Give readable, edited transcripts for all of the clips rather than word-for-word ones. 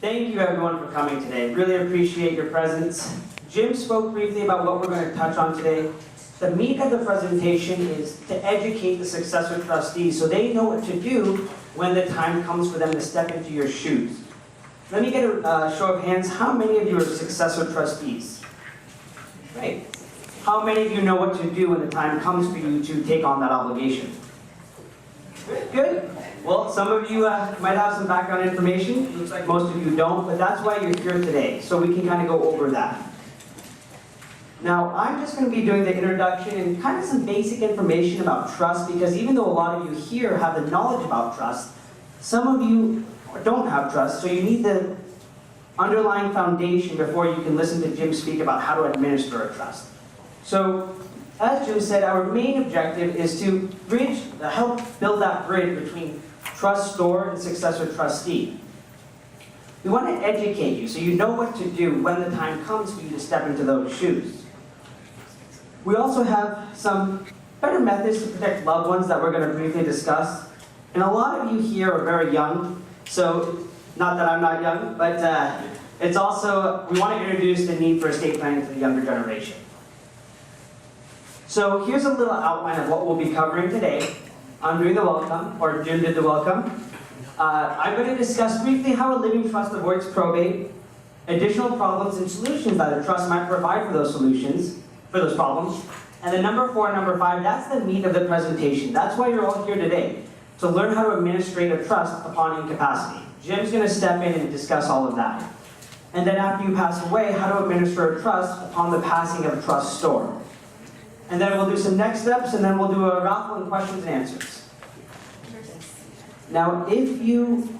Thank you everyone for coming today. Really appreciate your presence. Jim spoke briefly about what we're going to touch on today. The meat of the presentation is to educate the successor trustees so they know what to do when the time comes for them to step into your shoes. Let me get a show of hands. How many of you are successor trustees? Great. How many of you know what to do when the time comes for you to take on that obligation? Good. Well, some of you might have some background information. Looks like most of you don't, but that's why you're here today, so we can kind of go over that. Now, I'm just going to be doing the introduction and kind of some basic information about trust, because even though a lot of you here have the knowledge about trust, some of you don't have trust, so you need the underlying foundation before you can listen to Jim speak about how to administer a trust. So, as Jim said, our main objective is to help build that bridge between trustor and successor trustee. We want to educate you so you know what to do when the time comes for you to step into those shoes. We also have some better methods to protect loved ones that we're going to briefly discuss. And a lot of you here are very young, so not that I'm not young, but it's also, we want to introduce the need for estate planning to the younger generation. So here's a little outline of what we'll be covering today. I'm doing the welcome, or Jim did the welcome. I'm going to discuss briefly how a living trust avoids probate, additional problems and solutions that a trust might provide for those problems. And then number 4 and number 5, that's the meat of the presentation. That's why you're all here today, to learn how to administrate a trust upon incapacity. Jim's going to step in and discuss all of that. And then after you pass away, how to administer a trust upon the passing of a trustor. And then we'll do some next steps, and then we'll do a raffle and questions and answers. Now, if you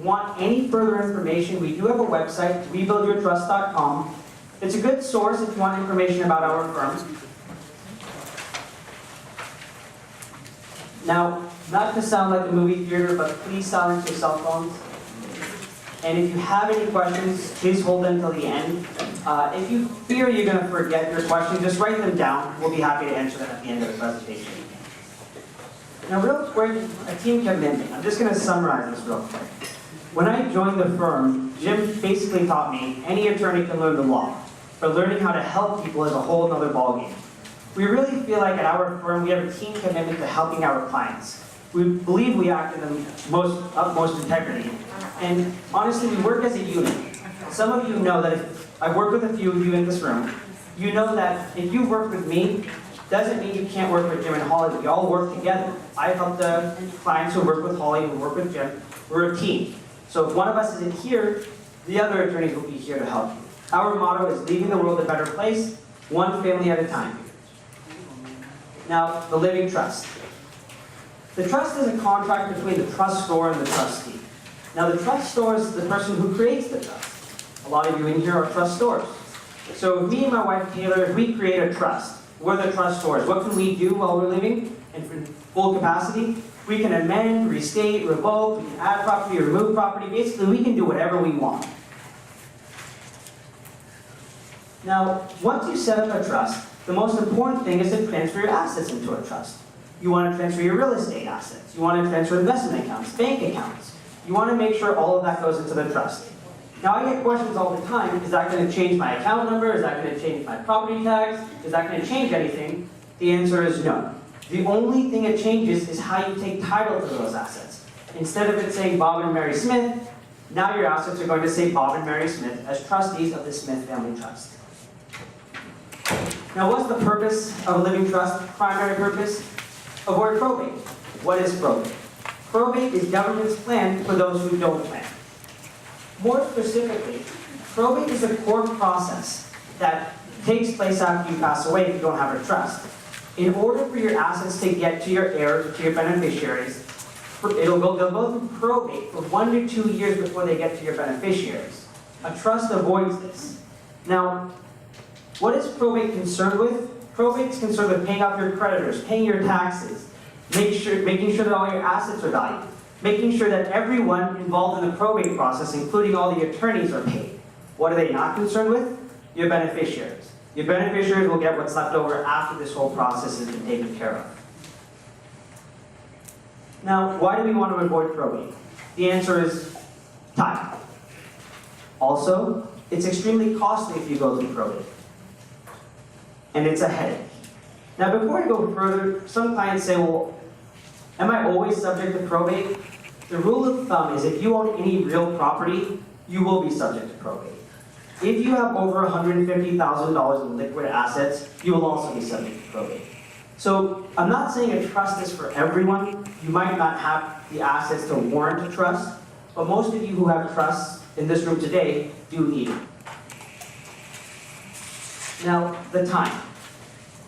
want any further information, we do have a website, rebuildyourtrust.com. It's a good source if you want information about our firm. Now, not to sound like a movie theater, but please silence your cell phones. And if you have any questions, please hold them till the end. If you fear you're going to forget your question, just write them down. We'll be happy to answer them at the end of the presentation. Now, real quick, a team commitment. I'm just going to summarize this real quick. When I joined the firm, Jim basically taught me any attorney can learn the law, but learning how to help people is a whole other ballgame. We really feel like at our firm we have a team commitment to helping our clients. We believe we act in the utmost integrity. And honestly, we work as a unit. Some of you know that if I work with a few of you in this room, you know that if you work with me, doesn't mean you can't work with Jim and Holly. We all work together. I help the clients who work with Holly, who work with Jim. We're a team. So if one of us isn't here, the other attorneys will be here to help you. Our motto is leaving the world a better place, one family at a time. Now, the living trust. The trust is a contract between the trustor and the trustee. Now, the trustor is the person who creates the trust. A lot of you in here are trustors. So if me and my wife Taylor, if we create a trust, we're the trustors. What can we do while we're living in full capacity? We can amend, restate, revoke, we can add property, remove property. Basically, we can do whatever we want. Now, once you set up a trust, the most important thing is to transfer your assets into a trust. You want to transfer your real estate assets. You want to transfer investment accounts, bank accounts. You want to make sure all of that goes into the trust. Now, I get questions all the time, is that going to change my account number? Is that going to change my property tax? Is that going to change anything? The answer is no. The only thing it changes is how you take title to those assets. Instead of it saying Bob and Mary Smith, now your assets are going to say Bob and Mary Smith as trustees of the Smith Family Trust. Now, what's the purpose of a living trust? Primary purpose? Avoid probate. What is probate? Probate is government's plan for those who don't plan. More specifically, probate is a court process that takes place after you pass away if you don't have a trust. In order for your assets to get to your heirs, to your beneficiaries, they'll go through probate for 1 to 2 years before they get to your beneficiaries. A trust avoids this. Now, what is probate concerned with? Probate is concerned with paying off your creditors, paying your taxes, making sure that all your assets are valued, making sure that everyone involved in the probate process, including all the attorneys, are paid. What are they not concerned with? Your beneficiaries. Your beneficiaries will get what's left over after this whole process has been taken care of. Now, why do we want to avoid probate? The answer is time. Also, it's extremely costly if you go through probate. And it's a headache. Now, before I go further, some clients say, well, am I always subject to probate? The rule of thumb is if you own any real property, you will be subject to probate. If you have over $150,000 in liquid assets, you will also be subject to probate. So I'm not saying a trust is for everyone. You might not have the assets to warrant a trust, but most of you who have trusts in this room today do need it. Now, the time.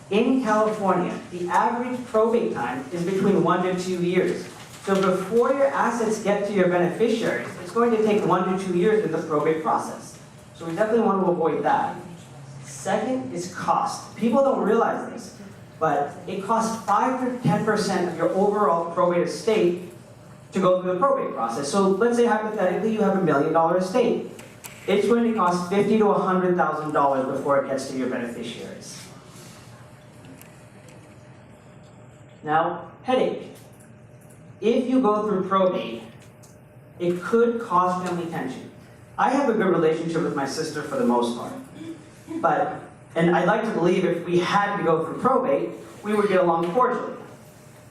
In California, the average probate time is between 1 to 2 years. So before your assets get to your beneficiaries, it's going to take 1 to 2 years in the probate process. So we definitely want to avoid that. Second is cost. People don't realize this, but it costs 5 to 10% of your overall probate estate to go through the probate process. So let's say hypothetically you have $1 million estate. It's going to cost $50,000 to $100,000 before it gets to your beneficiaries. Now, headache. If you go through probate, it could cause family tension. I have a good relationship with my sister for the most part. And I'd like to believe if we had to go through probate, we would get along cordially.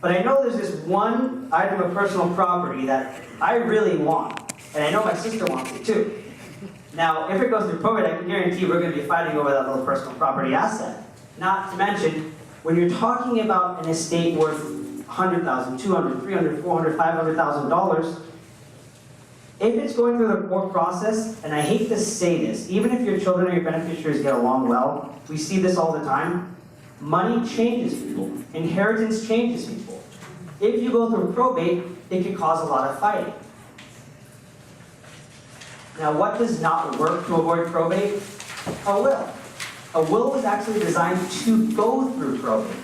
But I know there's this one item of personal property that I really want, and I know my sister wants it too. Now, if it goes through probate, I can guarantee we're going to be fighting over that little personal property asset. Not to mention, when you're talking about an estate worth $100,000, $200,000, $300,000, $400,000, $500,000, if it's going through the court process, and I hate to say this, even if your children or your beneficiaries get along well, we see this all the time, money changes people. Inheritance changes people. If you go through probate, it can cause a lot of fighting. Now, what does not work to avoid probate? A will. A will was actually designed to go through probate.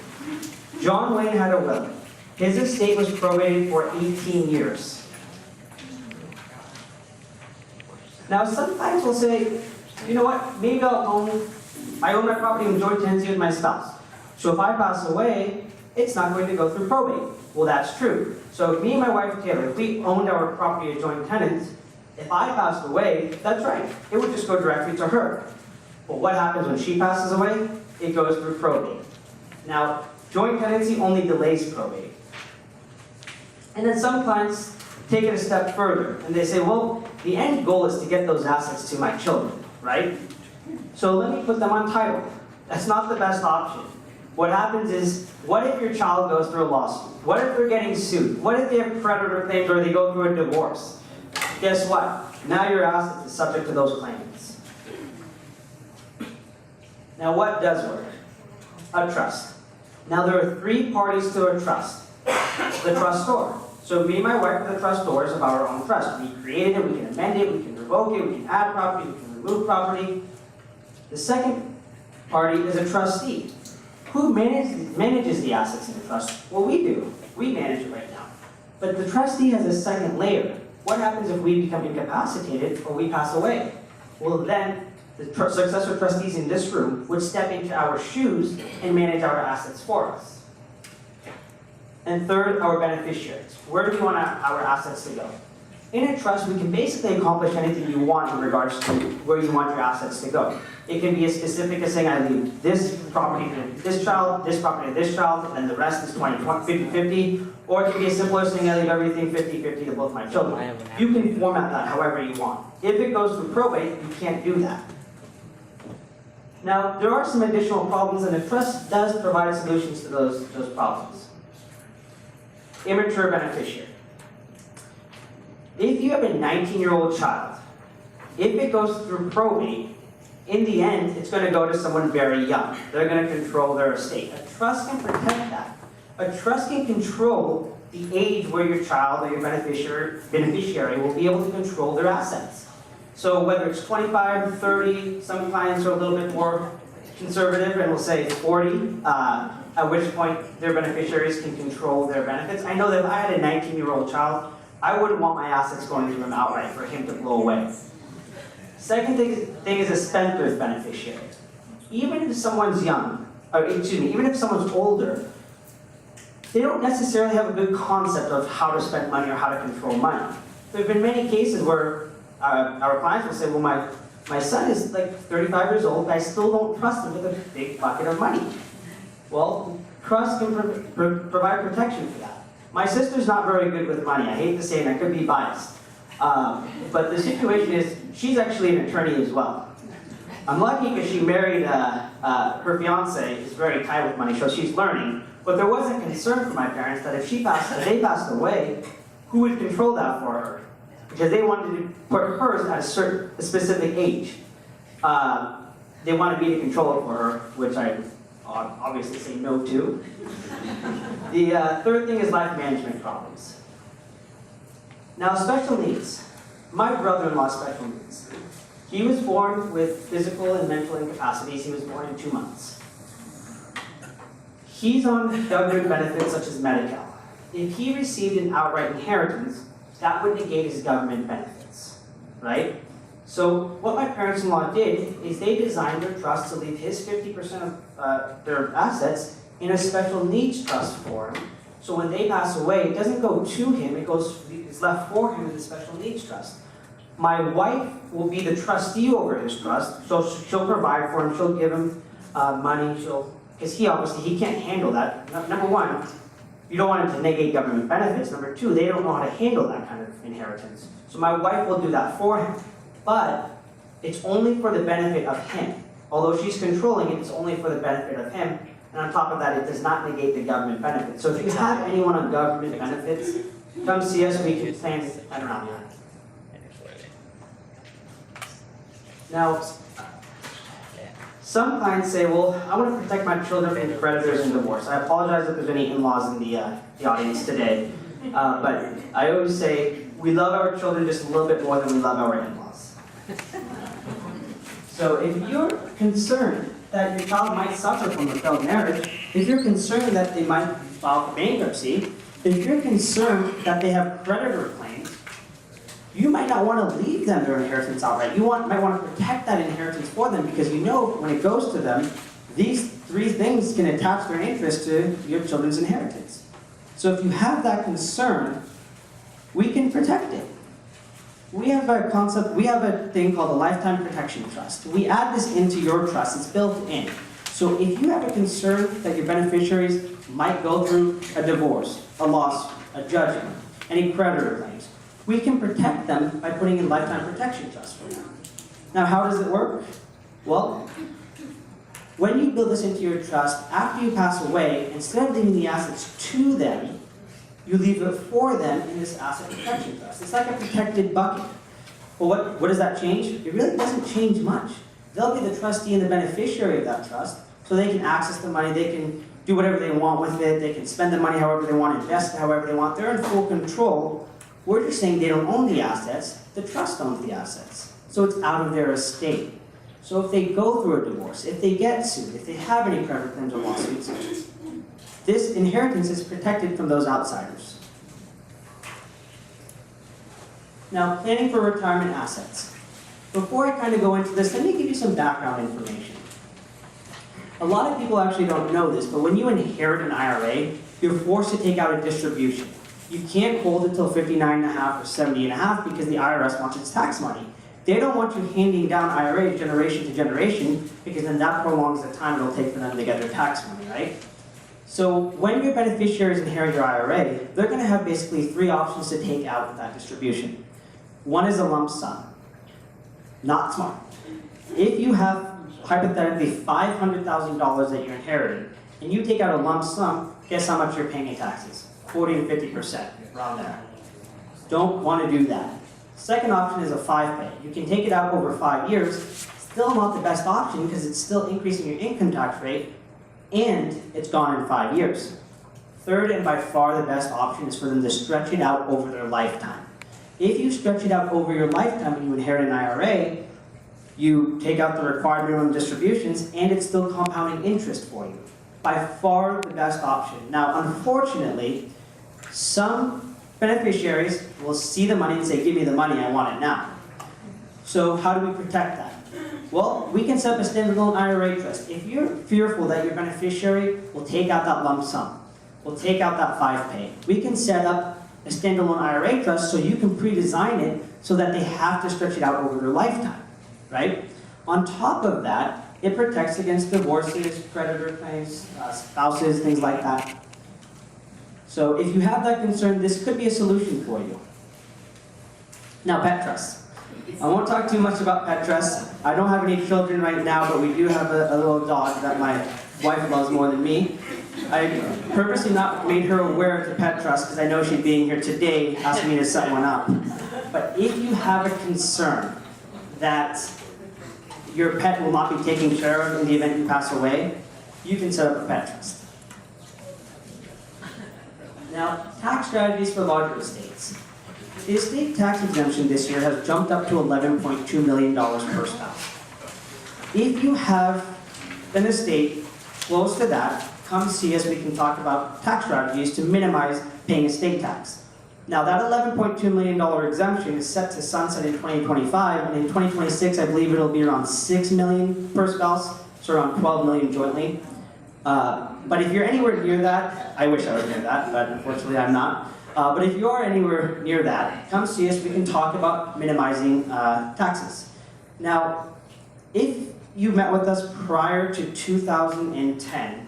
John Wayne had a will. His estate was probated for 18 years. Now, some clients will say, you know what, maybe I own my property in joint tenancy with my spouse. So if I pass away, it's not going to go through probate. Well, that's true. So if me and my wife Taylor, if we owned our property as joint tenants, if I passed away, that's right, it would just go directly to her. But what happens when she passes away? It goes through probate. Now, joint tenancy only delays probate. And then some clients take it a step further, and they say, well, the end goal is to get those assets to my children, right? So let me put them on title. That's not the best option. What happens is, what if your child goes through a lawsuit? What if they're getting sued? What if they have predator claims or they go through a divorce? Guess what? Now your assets is subject to those claims. Now what does work? A trust. Now there are 3 parties to a trust. The trustor. So me and my wife are the trustors of our own trust. We created it, we can amend it, we can revoke it, we can add property, we can remove property. The second party is a trustee. Who manages the assets in the trust? Well, we do. We manage it right now. But the trustee has a second layer. What happens if we become incapacitated or we pass away? Well, then the successor trustees in this room would step into our shoes and manage our assets for us. And third, our beneficiaries. Where do we want our assets to go? In a trust, we can basically accomplish anything you want in regards to where you want your assets to go. It can be as specific as saying, I leave this property to this child, this property to this child, and then the rest is 50-50. Or it can be as simple as saying, I leave everything 50-50 to both my children. You can format that however you want. If it goes through probate, you can't do that. Now, there are some additional problems, and the trust does provide solutions to those problems. Immature beneficiary. If you have a 19-year-old child, if it goes through probate, in the end, it's going to go to someone very young. They're going to control their estate. A trust can protect that. A trust can control the age where your child or your beneficiary will be able to control their assets. So whether it's 25, 30, some clients are a little bit more conservative and will say it's 40, at which point their beneficiaries can control their benefits. I know that if I had a 19-year-old child, I wouldn't want my assets going to him outright for him to blow away. Second thing is a spendthrift beneficiary. Even if someone's even if someone's older, they don't necessarily have a good concept of how to spend money or how to control money. There have been many cases where our clients will say, well, my son is like 35 years old, but I still don't trust him with a big bucket of money. Well, trust can provide protection for that. My sister's not very good with money. I hate to say it, I could be biased. But the situation is, she's actually an attorney as well. I'm lucky because she married, her fiance is very tight with money, so she's learning. But there was a concern for my parents that if they passed away, who would control that for her? Because they wanted to put hers at a specific age. They wanted me to control it for her, which I obviously say no to. The third thing is life management problems. Now, special needs. My brother-in-law has special needs. He was born with physical and mental incapacities. He was born in 2 months. He's on government benefits such as Medi-Cal. If he received an outright inheritance, that would negate his government benefits, right? So what my parents-in-law did is they designed their trust to leave his 50% of their assets in a special needs trust for him. So when they pass away, it doesn't go to him, it's left for him in the special needs trust. My wife will be the trustee over his trust, so she'll provide for him, she'll give him money, because he can't handle that. Number one, you don't want him to negate government benefits. Number two, they don't know how to handle that kind of inheritance. So my wife will do that for him. But it's only for the benefit of him. Although she's controlling it, it's only for the benefit of him. And on top of that, it does not negate the government benefits. So if you have anyone on government benefits, come see us, we can plan around that. Now, some clients say, well, I want to protect my children from creditors and divorce. I apologize if there's any in-laws in the audience today. But I always say, we love our children just a little bit more than we love our in-laws. So if you're concerned that your child might suffer from a failed marriage, if you're concerned that they might file for bankruptcy, if you're concerned that they have creditor claims, you might not want to leave them their inheritance outright. You might want to protect that inheritance for them because you know when it goes to them, these three things can attach their interest to your children's inheritance. So if you have that concern, we can protect it. We have a thing called a lifetime protection trust. We add this into your trust, it's built in. So if you have a concern that your beneficiaries might go through a divorce, a lawsuit, a judgment, any creditor claims, we can protect them by putting in lifetime protection trust for them. Now, how does it work? Well, when you build this into your trust, after you pass away, instead of leaving the assets to them, you leave it for them in this asset protection trust. It's like a protected bucket. Well, what does that change? It really doesn't change much. They'll be the trustee and the beneficiary of that trust, so they can access the money, they can do whatever they want with it, they can spend the money however they want, invest it however they want. They're in full control. We're just saying they don't own the assets, the trust owns the assets. So it's out of their estate. So if they go through a divorce, if they get sued, if they have any creditor claims or lawsuits, this inheritance is protected from those outsiders. Now, planning for retirement assets. Before I kind of go into this, let me give you some background information. A lot of people actually don't know this, but when you inherit an IRA, you're forced to take out a distribution. You can't hold it till 59.5 or 70.5 because the IRS wants its tax money. They don't want you handing down IRAs generation to generation because then that prolongs the time it'll take for them to get their tax money, right? So when your beneficiaries inherit your IRA, they're going to have basically three options to take out of that distribution. One is a lump sum. Not smart. If you have hypothetically $500,000 that you're inheriting, and you take out a lump sum, guess how much you're paying in taxes? 40 to 50%, around there. Don't want to do that. Second option is a 5-pay. You can take it out over 5 years. Still not the best option because it's still increasing your income tax rate, and it's gone in 5 years. Third, and by far the best option, is for them to stretch it out over their lifetime. If you stretch it out over your lifetime and you inherit an IRA, you take out the required minimum distributions, and it's still compounding interest for you. By far the best option. Now, unfortunately, some beneficiaries will see the money and say, give me the money, I want it now. So how do we protect that? Well, we can set up a standalone IRA trust. If you're fearful that your beneficiary will take out that lump sum, will take out that 5-pay, we can set up a standalone IRA trust so you can pre-design it so that they have to stretch it out over their lifetime, right? On top of that, it protects against divorces, creditor claims, spouses, things like that. So if you have that concern, this could be a solution for you. Now, pet trusts. I won't talk too much about pet trusts. I don't have any children right now, but we do have a little dog that my wife loves more than me. I purposely not made her aware of the pet trust because I know she'd be in here today asking me to set one up. But if you have a concern that your pet will not be taken care of in the event you pass away, you can set up a pet trust. Now, tax strategies for larger estates. The estate tax exemption this year has jumped up to $11.2 million per spouse. If you have an estate close to that, come see us, we can talk about tax strategies to minimize paying estate tax. Now that $11.2 million exemption is set to sunset in 2025, and in 2026 I believe it'll be around $6 million per spouse, so around $12 million jointly. But if you're anywhere near that, I wish I was near that, but unfortunately I'm not. But if you are anywhere near that, come see us, we can talk about minimizing taxes. Now, if you met with us prior to 2010,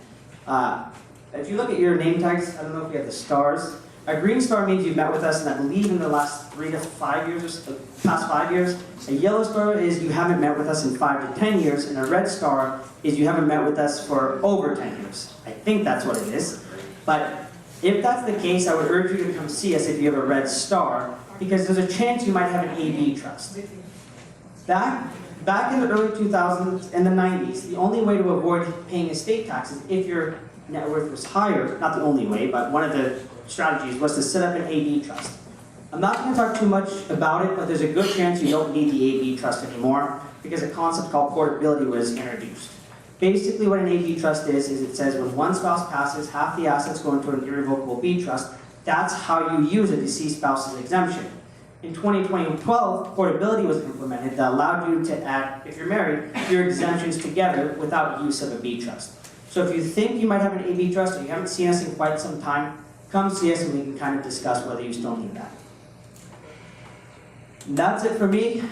if you look at your name tags, I don't know if you have the stars. A green star means you've met with us, and I believe in the last 3 to 5 years, or so, past 5 years. A yellow star is you haven't met with us in 5 to 10 years, and a red star is you haven't met with us for over 10 years. I think that's what it is. But if that's the case, I would urge you to come see us if you have a red star, because there's a chance you might have an AB trust. Back in the early 2000s and the 90s, the only way to avoid paying estate taxes if your net worth was higher, not the only way, but one of the strategies was to set up an AB trust. I'm not going to talk too much about it, but there's a good chance you don't need the AB trust anymore because a concept called portability was introduced. Basically what an AB trust is it says when one spouse passes, half the assets go into an irrevocable B trust. That's how you use a deceased spouse's exemption. In 2012, portability was implemented that allowed you to add, if you're married, your exemptions together without use of a B trust. So if you think you might have an AB trust or you haven't seen us in quite some time, come see us and we can kind of discuss whether you still need that. And that's it for me.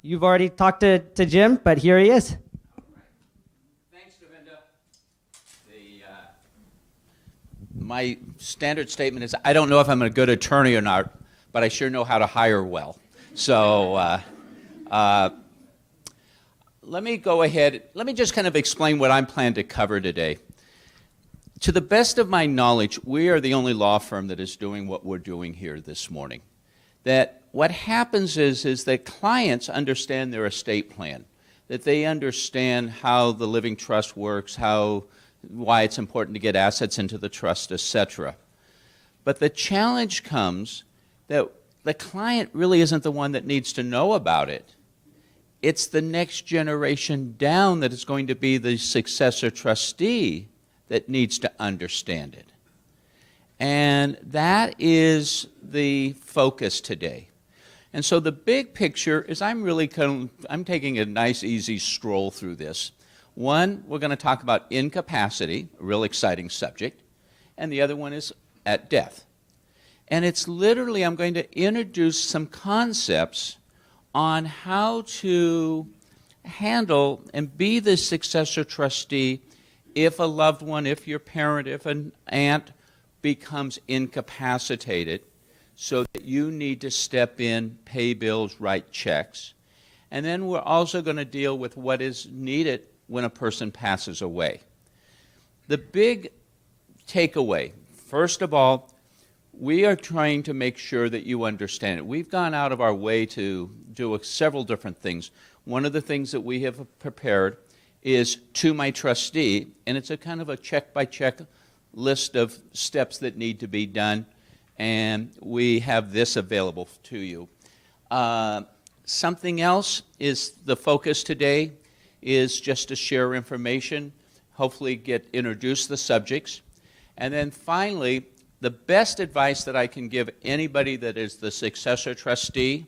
You've already talked to Jim, but here he is. Thanks, Devinda. My standard statement is I don't know if I'm a good attorney or not, but I sure know how to hire well. So let me go ahead. Let me just kind of explain what I'm planning to cover today. To the best of my knowledge, we are the only law firm that is doing what we're doing here this morning. That what happens is that clients understand their estate plan, that they understand how the living trust works, why it's important to get assets into the trust, etc. But the challenge comes that the client really isn't the one that needs to know about it. It's the next generation down that is going to be the successor trustee that needs to understand it. And that is the focus today. And so the big picture is I'm taking a nice easy stroll through this. One, we're going to talk about incapacity, a real exciting subject, and the other one is at death. And it's literally, I'm going to introduce some concepts on how to handle and be the successor trustee if a loved one, if your parent, if an aunt becomes incapacitated, so that you need to step in, pay bills, write checks. And then we're also going to deal with what is needed when a person passes away. The big takeaway, first of all, we are trying to make sure that you understand it. We've gone out of our way to do several different things. One of the things that we have prepared is To My Trustee, and it's a kind of a check-by-check list of steps that need to be done, and we have this available to you. Something else is the focus today is just to share information, hopefully introduce the subjects, and then finally, the best advice that I can give anybody that is the successor trustee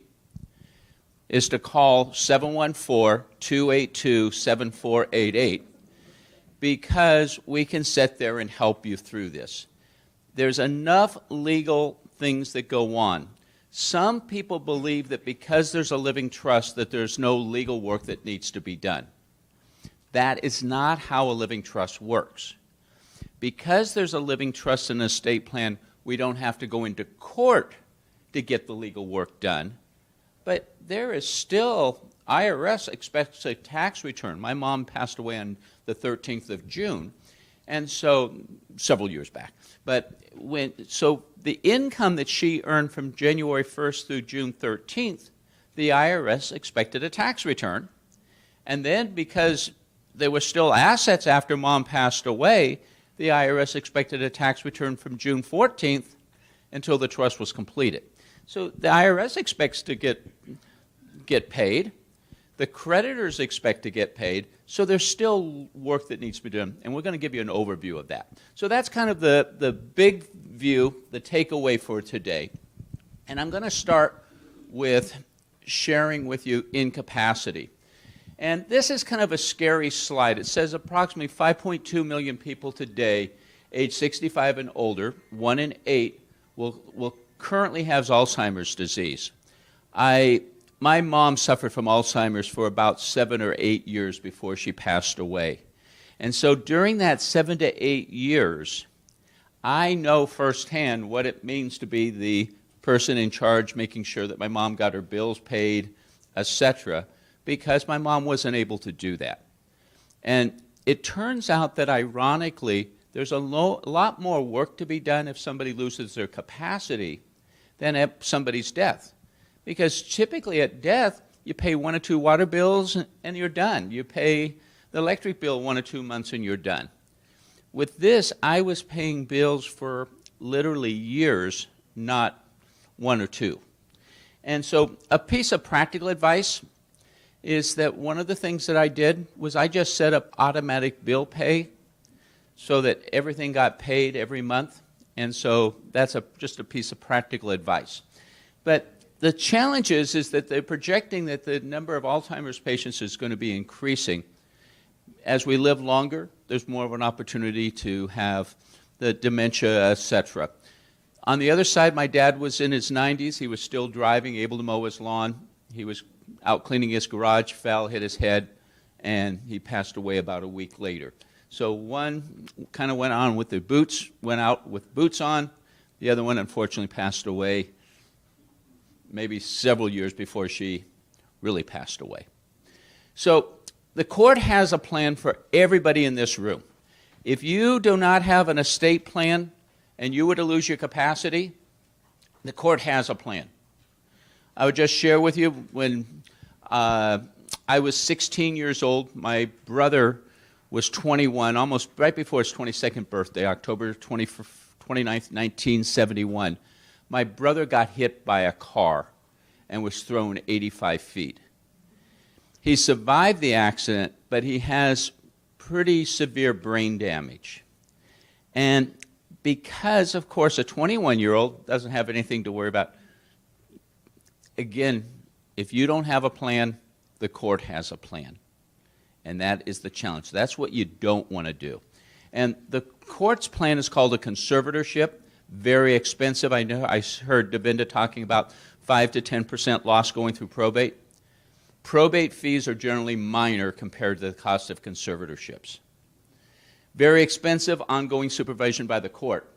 is to call 714-282-7488 because we can sit there and help you through this. There's enough legal things that go on. Some people believe that because there's a living trust that there's no legal work that needs to be done. That is not how a living trust works. Because there's a living trust and estate plan, we don't have to go into court to get the legal work done. But there is still, IRS expects a tax return. My mom passed away on the 13th of June, and so several years back. So the income that she earned from January 1st through June 13th, the IRS expected a tax return. And then because there were still assets after Mom passed away, the IRS expected a tax return from June 14th until the trust was completed. So the IRS expects to get paid. The creditors expect to get paid, so there's still work that needs to be done, and we're going to give you an overview of that. So that's kind of the big view, the takeaway for today. And I'm going to start with sharing with you incapacity. And this is kind of a scary slide. It says approximately 5.2 million people today, age 65 and older, 1 in 8, will currently have Alzheimer's disease. My mom suffered from Alzheimer's for about 7 or 8 years before she passed away. And so during that 7 to 8 years, I know firsthand what it means to be the person in charge, making sure that my mom got her bills paid, etc., because my mom wasn't able to do that. And it turns out that, ironically, there's a lot more work to be done if somebody loses their capacity than at somebody's death. Because typically at death, you pay 1 or 2 water bills and you're done. You pay the electric bill 1 or 2 months and you're done. With this, I was paying bills for literally years, not 1 or 2. And so a piece of practical advice is that one of the things that I did was I just set up automatic bill pay so that everything got paid every month. And so that's just a piece of practical advice. But the challenge is that they're projecting that the number of Alzheimer's patients is going to be increasing. As we live longer, there's more of an opportunity to have the dementia, etc. On the other side, my dad was in his 90s. He was still driving, able to mow his lawn. He was out cleaning his garage, fell, hit his head, and he passed away about a week later. So one kind of went on with the boots, went out with boots on. The other one, unfortunately, passed away maybe several years before she really passed away. So the court has a plan for everybody in this room. If you do not have an estate plan and you were to lose your capacity, the court has a plan. I would just share with you, when I was 16 years old, my brother was 21, almost right before his 22nd birthday, October 29th, 1971. My brother got hit by a car and was thrown 85 feet. He survived the accident, but he has pretty severe brain damage. And because, of course, a 21-year-old doesn't have anything to worry about, again, if you don't have a plan, the court has a plan. And that is the challenge. That's what you don't want to do. And the court's plan is called a conservatorship. Very expensive. I know I heard Devinda talking about 5 to 10% loss going through probate. Probate fees are generally minor compared to the cost of conservatorships. Very expensive, ongoing supervision by the court.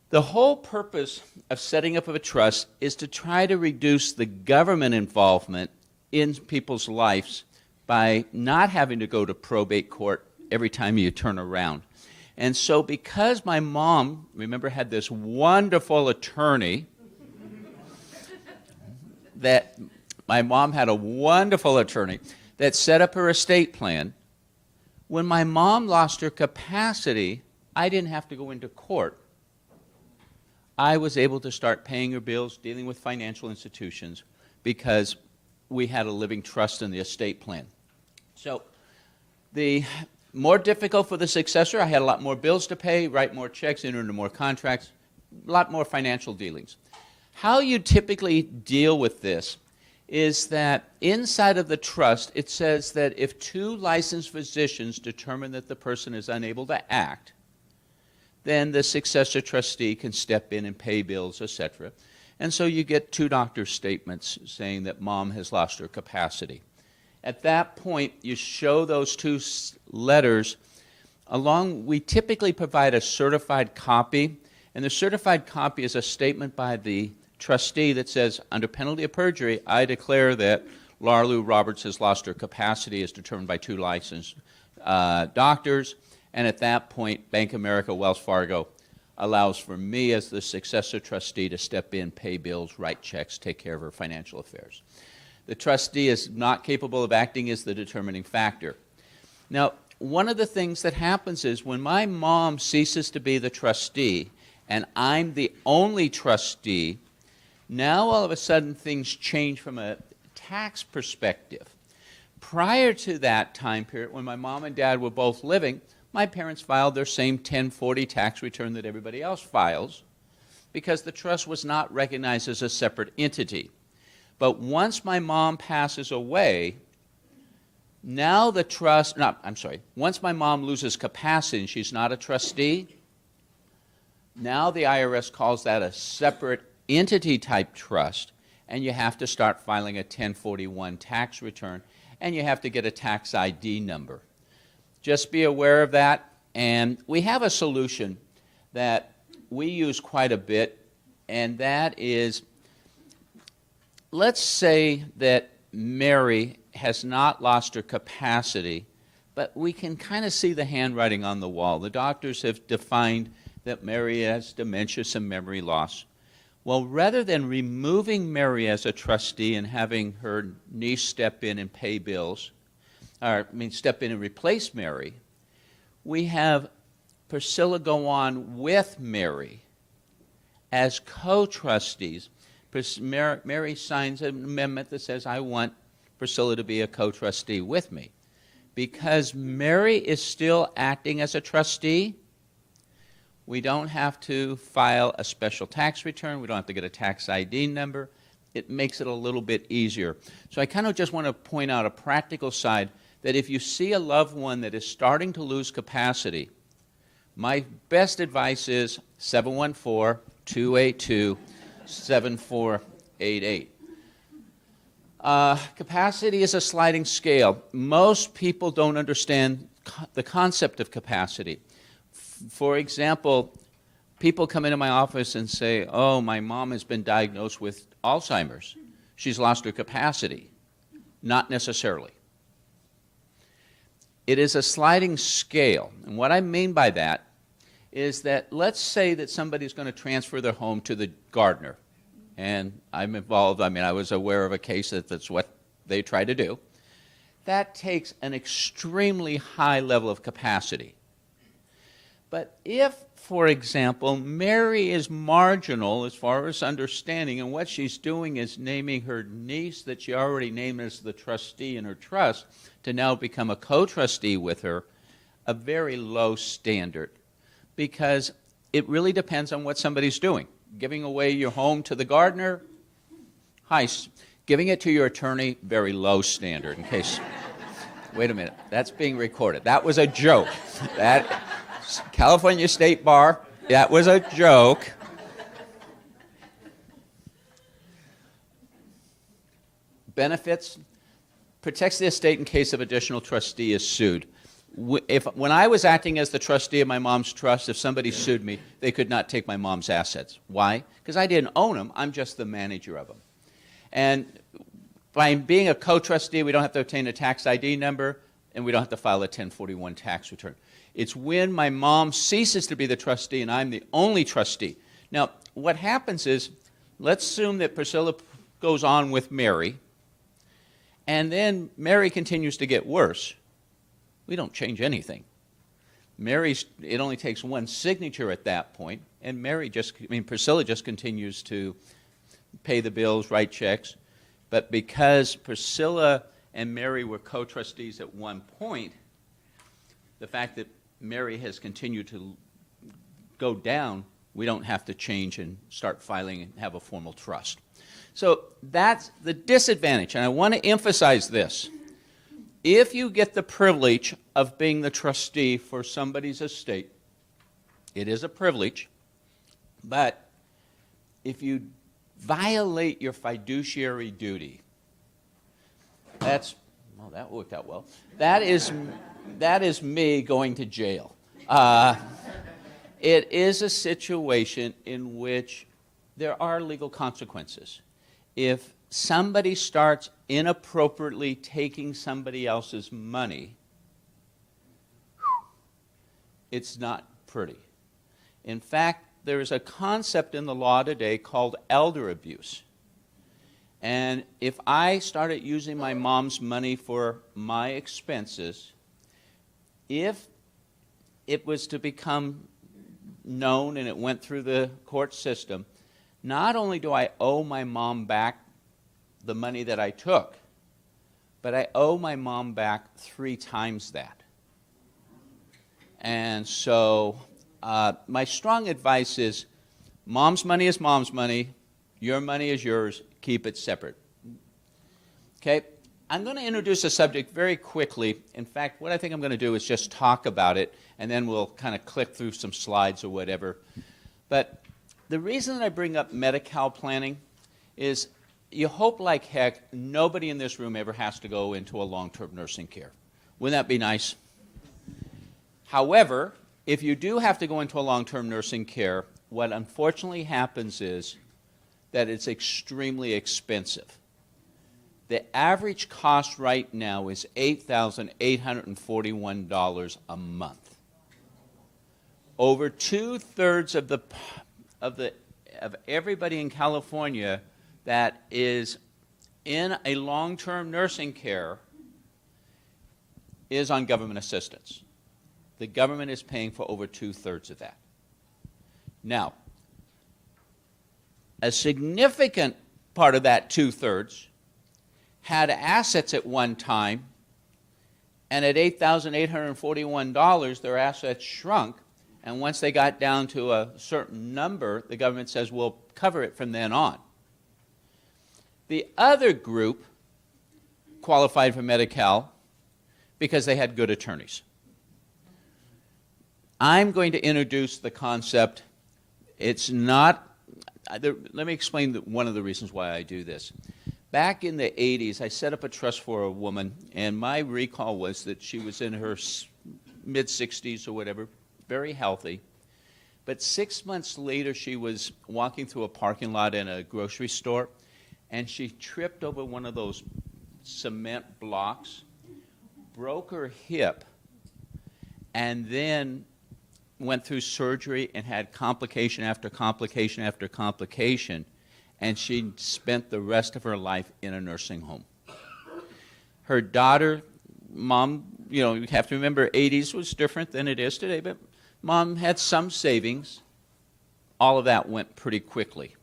The whole purpose of setting up a trust is to try to reduce the government involvement in people's lives by not having to go to probate court every time you turn around. And so because my mom, remember, had this wonderful attorney, that set up her estate plan, when my mom lost her capacity, I didn't have to go into court. I was able to start paying her bills, dealing with financial institutions, because we had a living trust in the estate plan. So the more difficult for the successor, I had a lot more bills to pay, write more checks, enter into more contracts, a lot more financial dealings. How you typically deal with this is that inside of the trust, it says that if 2 licensed physicians determine that the person is unable to act, then the successor trustee can step in and pay bills, etc. And so you get two doctor's statements saying that mom has lost her capacity. At that point, you show those two letters along. We typically provide a certified copy, and the certified copy is a statement by the trustee that says, under penalty of perjury, I declare that Laura Lou Roberts has lost her capacity as determined by two licensed doctors. And at that point, Bank of America, Wells Fargo, allows for me as the successor trustee to step in, pay bills, write checks, take care of her financial affairs. The trustee is not capable of acting as the determining factor. Now, one of the things that happens is when my mom ceases to be the trustee and I'm the only trustee, now all of a sudden things change from a tax perspective. Prior to that time period, when my mom and dad were both living, my parents filed their same 1040 tax return that everybody else files because the trust was not recognized as a separate entity. But once my mom passes away, now the trust, no, I'm sorry, once my mom loses capacity and she's not a trustee, now the IRS calls that a separate entity type trust, and you have to start filing a 1041 tax return, and you have to get a tax ID number. Just be aware of that, and we have a solution that we use quite a bit, and that is, let's say that Mary has not lost her capacity, but we can kind of see the handwriting on the wall. The doctors have defined that Mary has dementia, some memory loss. Well, rather than removing Mary as a trustee and having her niece step in and pay bills, step in and replace Mary, we have Priscilla go on with Mary as co-trustees. Mary signs an amendment that says, I want Priscilla to be a co-trustee with me. Because Mary is still acting as a trustee, we don't have to file a special tax return. We don't have to get a tax ID number. It makes it a little bit easier. So I kind of just want to point out a practical side that if you see a loved one that is starting to lose capacity, my best advice is 714-282-7488. Capacity is a sliding scale. Most people don't understand the concept of capacity. For example, people come into my office and say, oh, my mom has been diagnosed with Alzheimer's. She's lost her capacity. Not necessarily. It is a sliding scale. And what I mean by that is that let's say that somebody's going to transfer their home to the gardener. And I'm involved, I was aware of a case that's what they try to do. That takes an extremely high level of capacity. But if, for example, Mary is marginal as far as understanding, and what she's doing is naming her niece that she already named as the trustee in her trust to now become a co-trustee with her, a very low standard, because it really depends on what somebody's doing. Giving away your home to the gardener, high. Giving it to your attorney, very low standard. In case, wait a minute, that's being recorded. That was a joke. That California State Bar, that was a joke. Benefits, protects the estate in case of additional trustee is sued. When I was acting as the trustee of my mom's trust, if somebody sued me, they could not take my mom's assets. Why? Because I didn't own them, I'm just the manager of them. And by being a co-trustee, we don't have to obtain a tax ID number, and we don't have to file a 1041 tax return. It's when my mom ceases to be the trustee and I'm the only trustee. Now, what happens is, let's assume that Priscilla goes on with Mary, and then Mary continues to get worse. We don't change anything. It only takes one signature at that point, and Priscilla just continues to pay the bills, write checks. But because Priscilla and Mary were co-trustees at one point, the fact that Mary has continued to go down, we don't have to change and start filing and have a formal trust. So that's the disadvantage, and I want to emphasize this. If you get the privilege of being the trustee for somebody's estate, It is a privilege, but if you violate your fiduciary duty, that worked out well. That is me going to jail. It is a situation in which there are legal consequences. If somebody starts inappropriately taking somebody else's money, it's not pretty. In fact, there is a concept in the law today called elder abuse. And if I started using my mom's money for my expenses, if it was to become known and it went through the court system, not only do I owe my mom back the money that I took, but I owe my mom back 3 times that. And so my strong advice is, mom's money is mom's money, your money is yours, keep it separate. Okay, I'm going to introduce a subject very quickly. In fact, what I think I'm going to do is just talk about it, and then we'll kind of click through some slides or whatever. But the reason that I bring up Medi-Cal planning is you hope like heck nobody in this room ever has to go into a long-term nursing care. Wouldn't that be nice? However, if you do have to go into a long-term nursing care, what unfortunately happens is that it's extremely expensive. The average cost right now is $8,841 a month. Over 2/3 of everybody in California that is in a long-term nursing care is on government assistance. The government is paying for over 2/3 of that. Now, a significant part of that 2/3 had assets at one time, and at $8,841, their assets shrunk, and once they got down to a certain number, the government says, we'll cover it from then on. The other group qualified for Medi-Cal because they had good attorneys. I'm going to introduce the concept. It's not, let me explain one of the reasons why I do this. Back in the 80s, I set up a trust for a woman, and my recall was that she was in her mid-60s or whatever, very healthy. But 6 months later, she was walking through a parking lot in a grocery store, and she tripped over one of those cement blocks, broke her hip, and then went through surgery and had complication after complication after complication, and she spent the rest of her life in a nursing home. Her daughter, mom, you have to remember 80s was different than it is today, but mom had some savings. All of that went pretty quickly.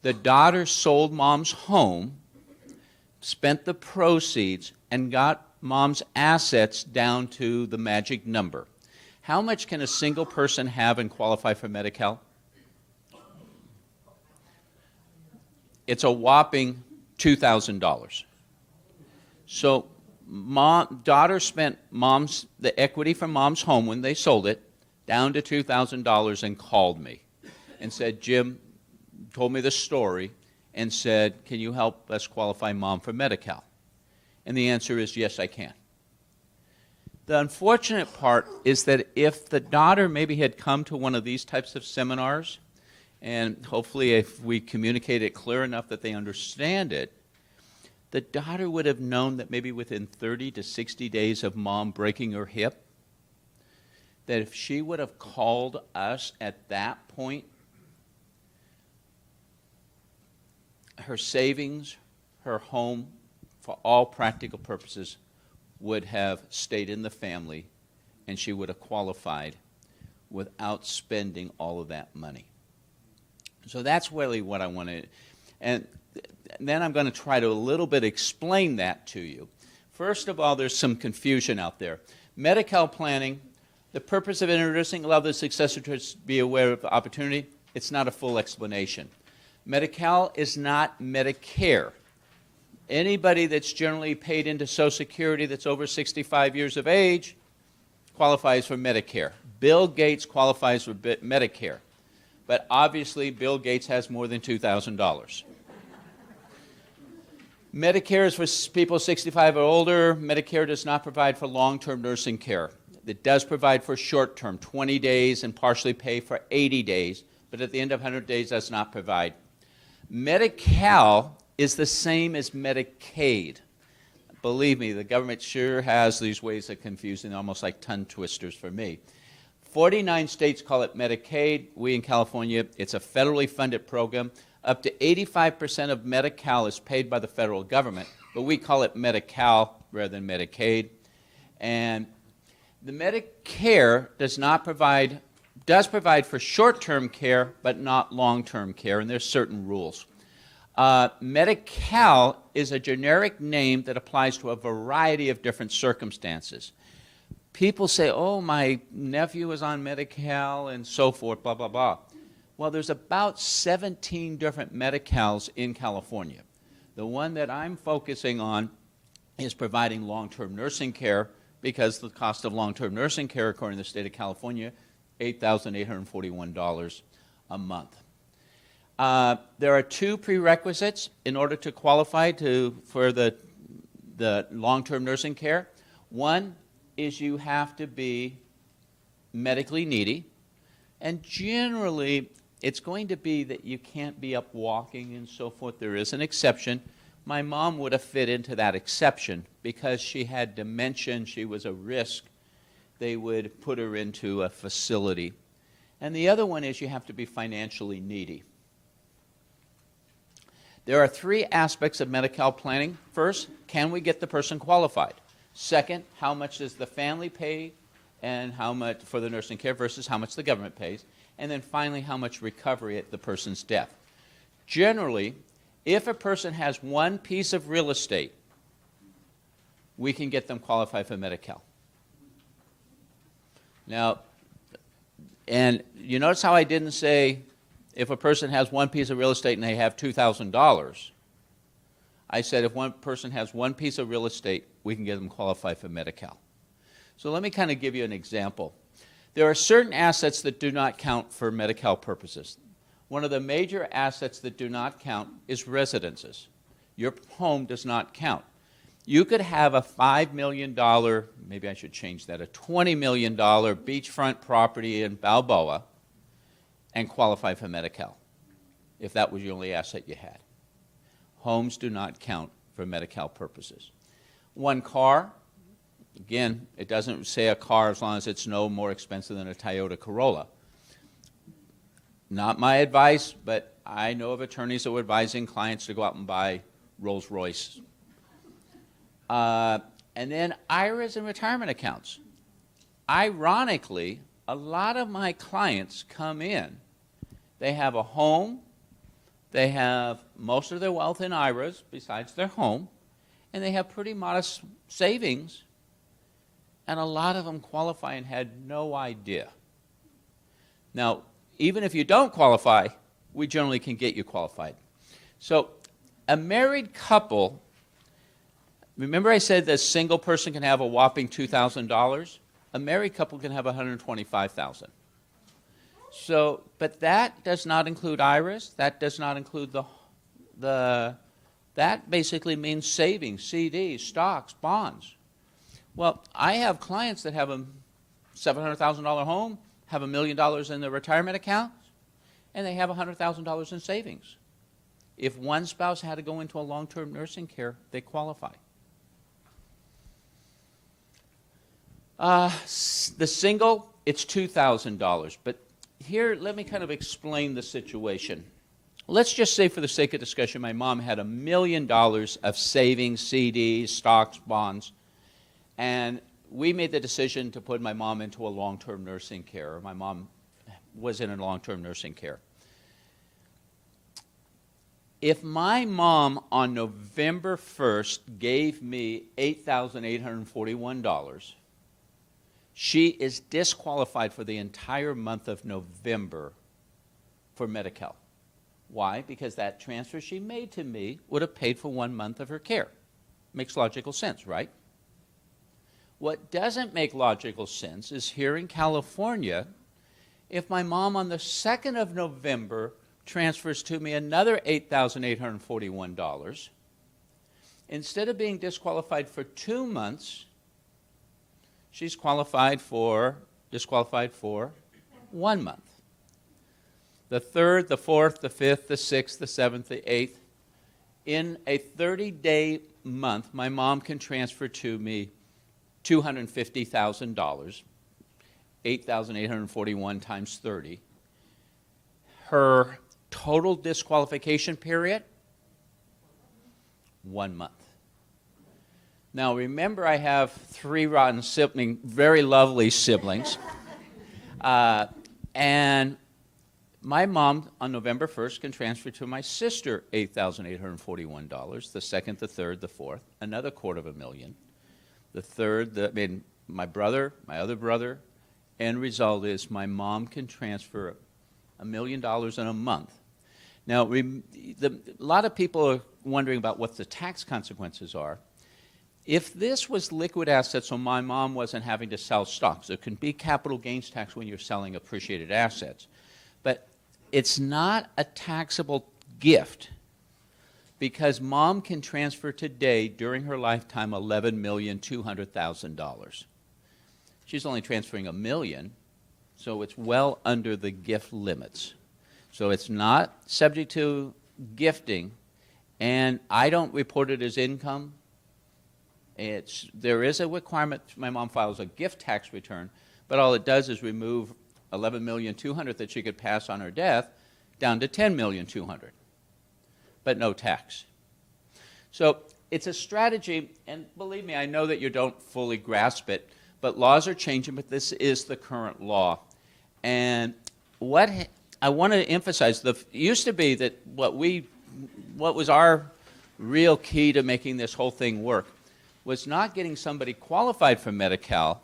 The daughter sold mom's home, spent the proceeds, and got mom's assets down to the magic number. How much can a single person have and qualify for Medi-Cal? It's a whopping $2,000. So daughter spent the equity from mom's home when they sold it down to $2,000 and called me and said, Jim told me the story and said, can you help us qualify mom for Medi-Cal? And the answer is yes, I can. The unfortunate part is that if the daughter maybe had come to one of these types of seminars, and hopefully if we communicate it clear enough that they understand it, the daughter would have known that maybe within 30 to 60 days of mom breaking her hip, that if she would have called us at that point, her savings, her home, for all practical purposes, would have stayed in the family, and she would have qualified without spending all of that money. So that's really what I want to, and then I'm going to try to a little bit explain that to you. First of all, there's some confusion out there. Medi-Cal planning, the purpose of introducing allow the successor to be aware of the opportunity, it's not a full explanation. Medi-Cal is not Medicare. Anybody that's generally paid into Social Security that's over 65 years of age qualifies for Medicare. Bill Gates qualifies for Medicare, but obviously Bill Gates has more than $2,000. Medicare is for people 65 or older. Medicare does not provide for long-term nursing care. It does provide for short-term, 20 days, and partially pay for 80 days, but at the end of 100 days does not provide. Medi-Cal is the same as Medicaid. Believe me, the government sure has these ways of confusing, almost like tongue twisters for me. 49 states call it Medicaid. We in California, it's a federally funded program. Up to 85% of Medi-Cal is paid by the federal government, but we call it Medi-Cal rather than Medicaid. And the Medicare does provide for short-term care, but not long-term care, and there's certain rules. Medi-Cal is a generic name that applies to a variety of different circumstances. People say, oh, my nephew is on Medi-Cal and so forth, blah, blah, blah. Well, there's about 17 different Medi-Cals in California. The one that I'm focusing on is providing long-term nursing care, because the cost of long-term nursing care, according to the state of California, $8,841 a month. There are two prerequisites in order to qualify for the long-term nursing care. One is you have to be medically needy, and generally it's going to be that you can't be up walking and so forth. There is an exception. My mom would have fit into that exception because she had dementia and she was a risk. They would put her into a facility. And the other one is you have to be financially needy. There are three aspects of Medi-Cal planning. First, can we get the person qualified? Second, how much does the family pay and how much for the nursing care versus how much the government pays? And then finally, how much recovery at the person's death. Generally, if a person has one piece of real estate, we can get them qualified for Medi-Cal. Now, and you notice how I didn't say if a person has one piece of real estate and they have $2,000. I said if one person has one piece of real estate, we can get them qualified for Medi-Cal. So let me kind of give you an example. There are certain assets that do not count for Medi-Cal purposes. One of the major assets that do not count is residences. Your home does not count. You could have a $5 million, maybe I should change that, a $20 million beachfront property in Balboa and qualify for Medi-Cal if that was the only asset you had. Homes do not count for Medi-Cal purposes. One car, again, it doesn't say a car as long as it's no more expensive than a Toyota Corolla. Not my advice, but I know of attorneys that are advising clients to go out and buy Rolls-Royce. And then IRAs and retirement accounts. Ironically, a lot of my clients come in, they have a home, they have most of their wealth in IRAs besides their home, and they have pretty modest savings, and a lot of them qualify and had no idea. Now, even if you don't qualify, we generally can get you qualified. So a married couple, remember I said that a single person can have a whopping $2,000? A married couple can have $125,000. So, but that does not include IRAs. That does not include that basically means savings, CDs, stocks, bonds. Well, I have clients that have a $700,000 home, have $1 million in their retirement accounts, and they have $100,000 in savings. If one spouse had to go into a long-term nursing care, they qualify. The single, it's $2,000. But here, let me kind of explain the situation. Let's just say, for the sake of discussion, my mom had $1 million of savings, CDs, stocks, bonds, and we made the decision to put my mom into a long-term nursing care. My mom was in a long-term nursing care. If my mom on November 1st gave me $8,841, she is disqualified for the entire month of November for Medi-Cal. Why? Because that transfer she made to me would have paid for 1 month of her care. Makes logical sense, right? What doesn't make logical sense is here in California, if my mom on the 2nd of November transfers to me another $8,841, instead of being disqualified for 2 months, she's disqualified for 1 month. The 3rd, the 4th, the 5th, the 6th, the 7th, the 8th. In a 30-day month, my mom can transfer to me $250,000, 8,841 times 30. Her total disqualification period, 1 month. Now remember, I have 3 rotten siblings, very lovely siblings, and my mom on November 1st can transfer to my sister $8,841, the 2nd, the 3rd, the 4th, another $250,000. The 3rd, my brother, my other brother. End result is my mom can transfer $1 million in a month. Now, a lot of people are wondering about what the tax consequences are. If this was liquid assets, so my mom wasn't having to sell stocks, there can be capital gains tax when you're selling appreciated assets. But it's not a taxable gift because mom can transfer today during her lifetime $11,200,000. She's only transferring $1 million, so it's well under the gift limits. So it's not subject to gifting, and I don't report it as income. There is a requirement, my mom files a gift tax return, but all it does is remove $11,200,000 that she could pass on her death down to $10,200,000, but no tax. So it's a strategy, and believe me, I know that you don't fully grasp it, but laws are changing, but this is the current law. And what I want to emphasize, used to be that what was our real key to making this whole thing work was not getting somebody qualified for Medi-Cal,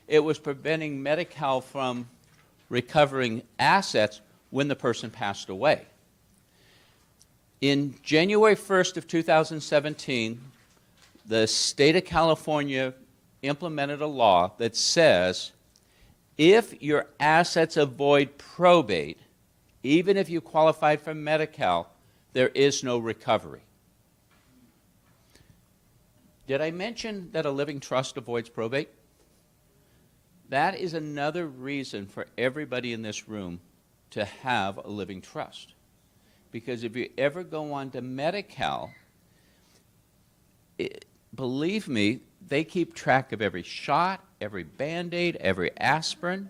it was preventing Medi-Cal from recovering assets when the person passed away. In January 1st of 2017, the state of California implemented a law that says if your assets avoid probate, even if you qualified for Medi-Cal, there is no recovery. Did I mention that a living trust avoids probate? That is another reason for everybody in this room to have a living trust. Because if you ever go on to Medi-Cal, believe me, they keep track of every shot, every Band-Aid, every aspirin.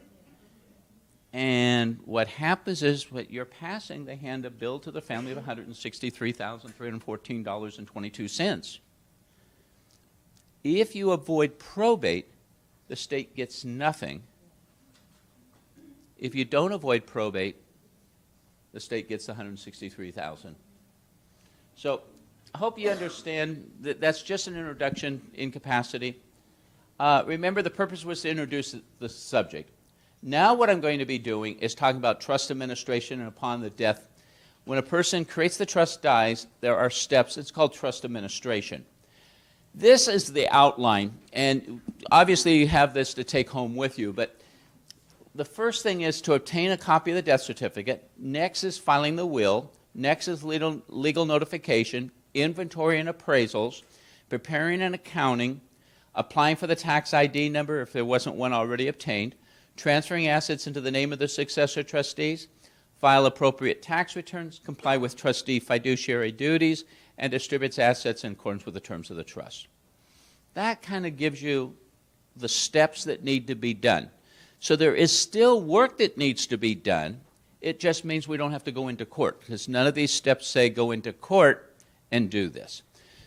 And what happens is, when you're passing, they hand a bill to the family of $163,314.22. If you avoid probate, the state gets nothing. If you don't avoid probate, the state gets the $163,000. So I hope you understand that that's just an introduction in capacity. Remember, the purpose was to introduce the subject. Now what I'm going to be doing is talking about trust administration and upon the death. When a person creates the trust, dies, there are steps. It's called trust administration. This is the outline, and obviously you have this to take home with you, but the first thing is to obtain a copy of the death certificate. Next is filing the will. Next is legal notification, inventory and appraisals, preparing an accounting, applying for the tax ID number if there wasn't one already obtained, transferring assets into the name of the successor trustees, file appropriate tax returns, comply with trustee fiduciary duties, and distributes assets in accordance with the terms of the trust. That kind of gives you the steps that need to be done. So there is still work that needs to be done. It just means we don't have to go into court, because none of these steps say go into court and do this.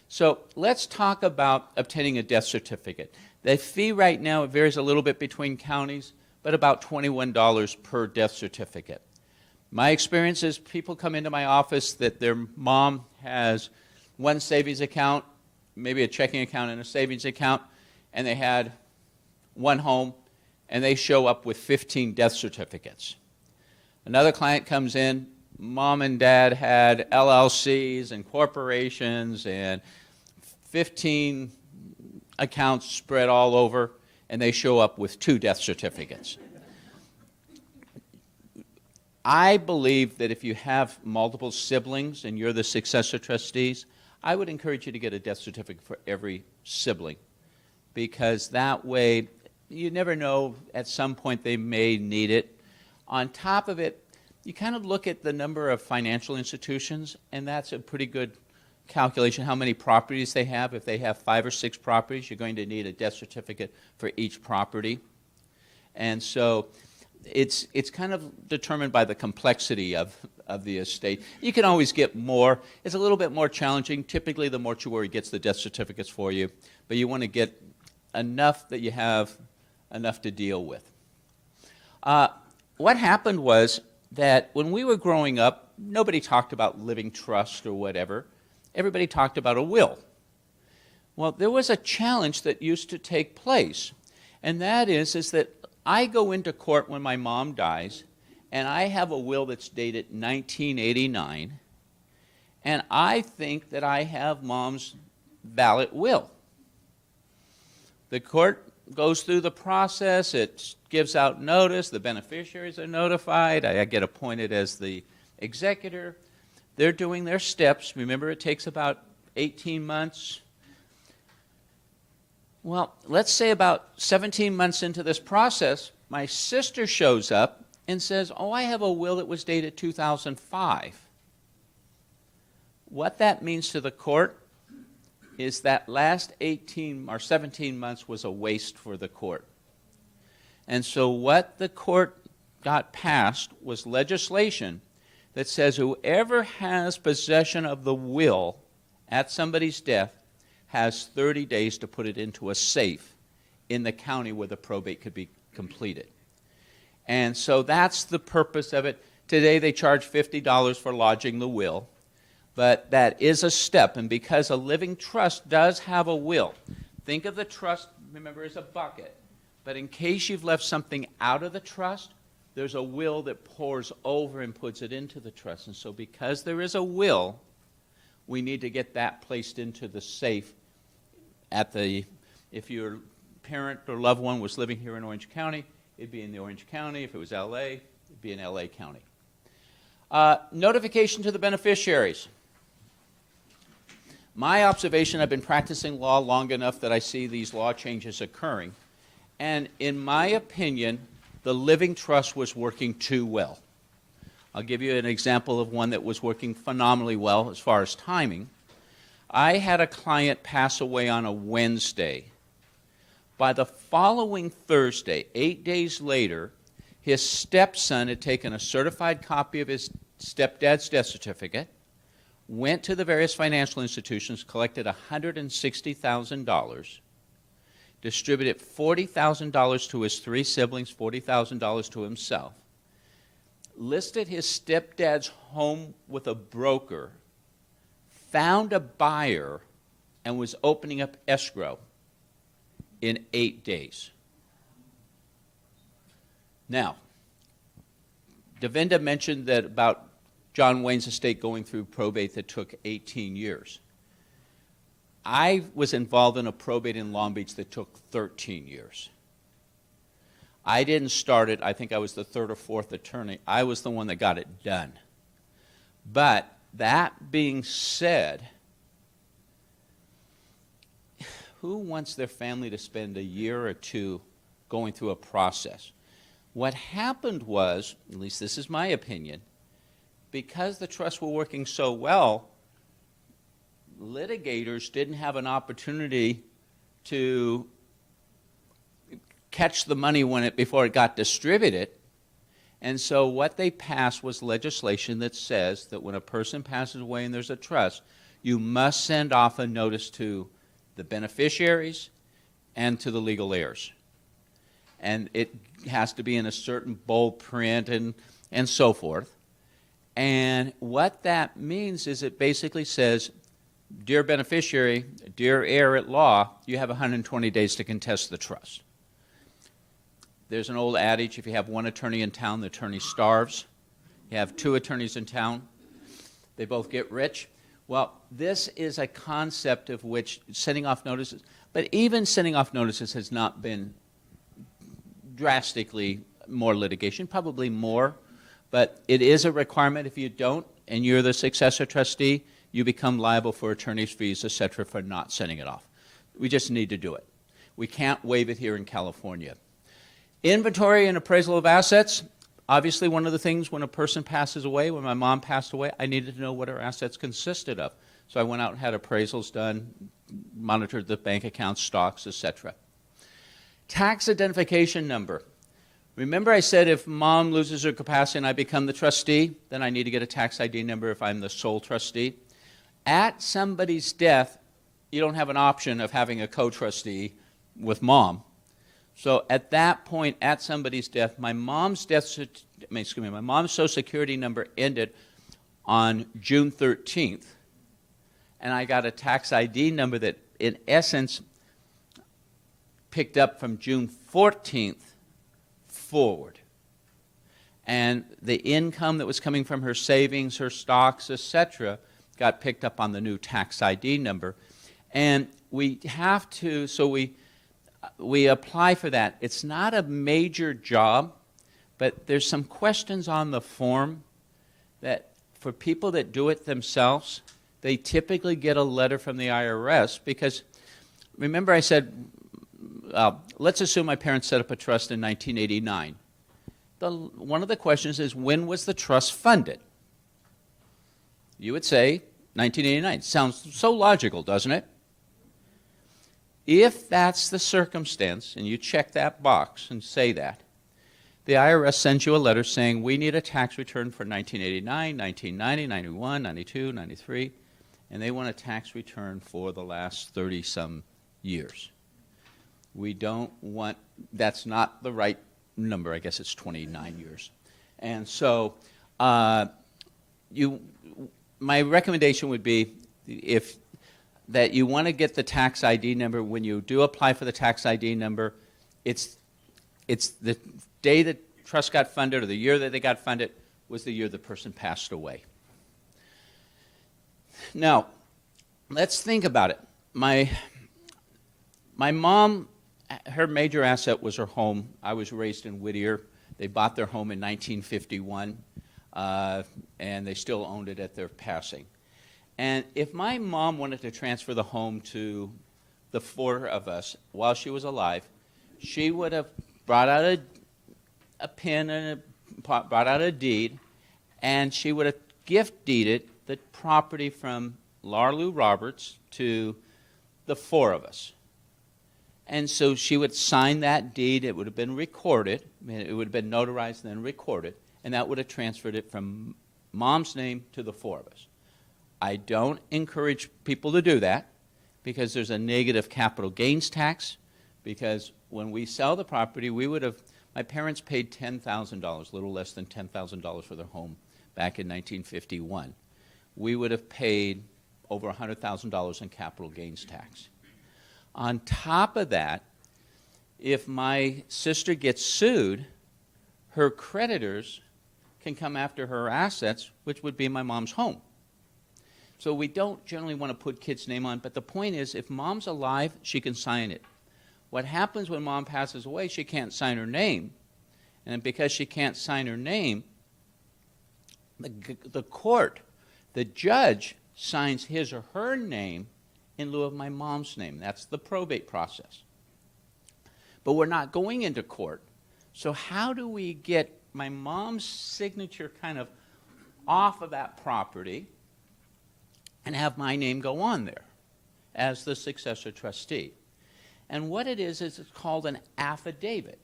So let's talk about obtaining a death certificate. The fee right now, it varies a little bit between counties, but about $21 per death certificate. My experience is people come into my office that their mom has one savings account, maybe a checking account and a savings account, and they had one home, and they show up with 15 death certificates. Another client comes in, mom and dad had LLCs and corporations and 15 accounts spread all over, and they show up with 2 death certificates. I believe that if you have multiple siblings and you're the successor trustees, I would encourage you to get a death certificate for every sibling, because that way you never know, at some point they may need it. On top of it, you kind of look at the number of financial institutions, and that's a pretty good calculation, how many properties they have. If they have 5 or 6 properties, you're going to need a death certificate for each property. And so it's kind of determined by the complexity of the estate. You can always get more. It's a little bit more challenging. Typically, the mortuary gets the death certificates for you, but you want to get enough that you have enough to deal with. What happened was that when we were growing up, nobody talked about living trust or whatever. Everybody talked about a will. Well, there was a challenge that used to take place, and that is that I go into court when my mom dies, and I have a will that's dated 1989, and I think that I have Mom's valid will. The court goes through the process, it gives out notice, the beneficiaries are notified, I get appointed as the executor. They're doing their steps. Remember, it takes about 18 months. Well, let's say about 17 months into this process, my sister shows up and says, oh, I have a will that was dated 2005. What that means to the court is that last 18 or 17 months was a waste for the court. And so what the court got passed was legislation that says whoever has possession of the will at somebody's death has 30 days to put it into a safe in the county where the probate could be completed. And so that's the purpose of it. Today they charge $50 for lodging the will, but that is a step. And because a living trust does have a will, think of the trust, remember, as a bucket. But in case you've left something out of the trust, there's a will that pours over and puts it into the trust. And so because there is a will, we need to get that placed into the safe at the, if your parent or loved one was living here in Orange County, it'd be in the Orange County. If it was LA, it'd be in LA County. Notification to the beneficiaries. My observation, I've been practicing law long enough that I see these law changes occurring. And in my opinion, the living trust was working too well. I'll give you an example of one that was working phenomenally well as far as timing. I had a client pass away on a Wednesday. By the following Thursday, 8 days later, his stepson had taken a certified copy of his stepdad's death certificate, went to the various financial institutions, collected $160,000, distributed $40,000 to his 3 siblings, $40,000 to himself, listed his stepdad's home with a broker, found a buyer, and was opening up escrow in 8 days. Now, Devinda mentioned that about John Wayne's estate going through probate that took 18 years. I was involved in a probate in Long Beach that took 13 years. I didn't start it. I think I was the 3rd or 4th attorney. I was the one that got it done. But that being said, who wants their family to spend a year or 2 going through a process? What happened was, at least this is my opinion, because the trusts were working so well, litigators didn't have an opportunity to catch the money before it got distributed. And so what they passed was legislation that says that when a person passes away and there's a trust, you must send off a notice to the beneficiaries and to the legal heirs. And it has to be in a certain bold print and so forth. And what that means is it basically says, dear beneficiary, dear heir at law, you have 120 days to contest the trust. There's an old adage, if you have one attorney in town, the attorney starves. You have 2 attorneys in town, they both get rich. Well, this is a concept of which sending off notices, but even sending off notices has not been drastically more litigation, probably more, but it is a requirement. If you don't and you're the successor trustee, you become liable for attorney's fees, et cetera, for not sending it off. We just need to do it. We can't waive it here in California. Inventory and appraisal of assets. Obviously, one of the things when a person passes away, when my mom passed away, I needed to know what her assets consisted of. So I went out and had appraisals done, monitored the bank accounts, stocks, et cetera. Tax identification number. Remember I said if mom loses her capacity and I become the trustee, then I need to get a tax ID number if I'm the sole trustee. At somebody's death, you don't have an option of having a co-trustee with mom. So at that point, at somebody's death, my mom's my mom's Social Security number ended on June 13th, and I got a tax ID number that, in essence, picked up from June 14th forward. And the income that was coming from her savings, her stocks, etc., got picked up on the new tax ID number. And we have to, so we apply for that. It's not a major job, but there's some questions on the form that for people that do it themselves, they typically get a letter from the IRS because, remember I said, let's assume my parents set up a trust in 1989. One of the questions is, when was the trust funded? You would say 1989. Sounds so logical, doesn't it? If that's the circumstance, and you check that box and say that, the IRS sends you a letter saying, we need a tax return for 1989, 1990, 91, 92, 93, and they want a tax return for the last 30-some years. We don't want, that's not the right number, I guess it's 29 years. And so my recommendation would be that you want to get the tax ID number. When you do apply for the tax ID number, it's the day that trust got funded or the year that they got funded was the year the person passed away. Now, let's think about it. My mom, her major asset was her home. I was raised in Whittier. They bought their home in 1951, and they still owned it at their passing. And if my mom wanted to transfer the home to the four of us while she was alive, she would have brought out a pen and brought out a deed, and she would have gift deeded the property from Laura Lou Roberts to the four of us. And so she would sign that deed. It would have been recorded. It would have been notarized and then recorded, and that would have transferred it from mom's name to the four of us. I don't encourage people to do that because there's a negative capital gains tax, because when we sell the property, my parents paid $10,000, a little less than $10,000 for their home back in 1951. We would have paid over $100,000 in capital gains tax. On top of that, if my sister gets sued, her creditors can come after her assets, which would be my mom's home. So we don't generally want to put kids' name on, but the point is, if mom's alive, she can sign it. What happens when mom passes away, she can't sign her name. And because she can't sign her name, the court, the judge, signs his or her name in lieu of my mom's name. That's the probate process. But we're not going into court. So how do we get my mom's signature kind of off of that property and have my name go on there as the successor trustee? And what it is it's called an affidavit.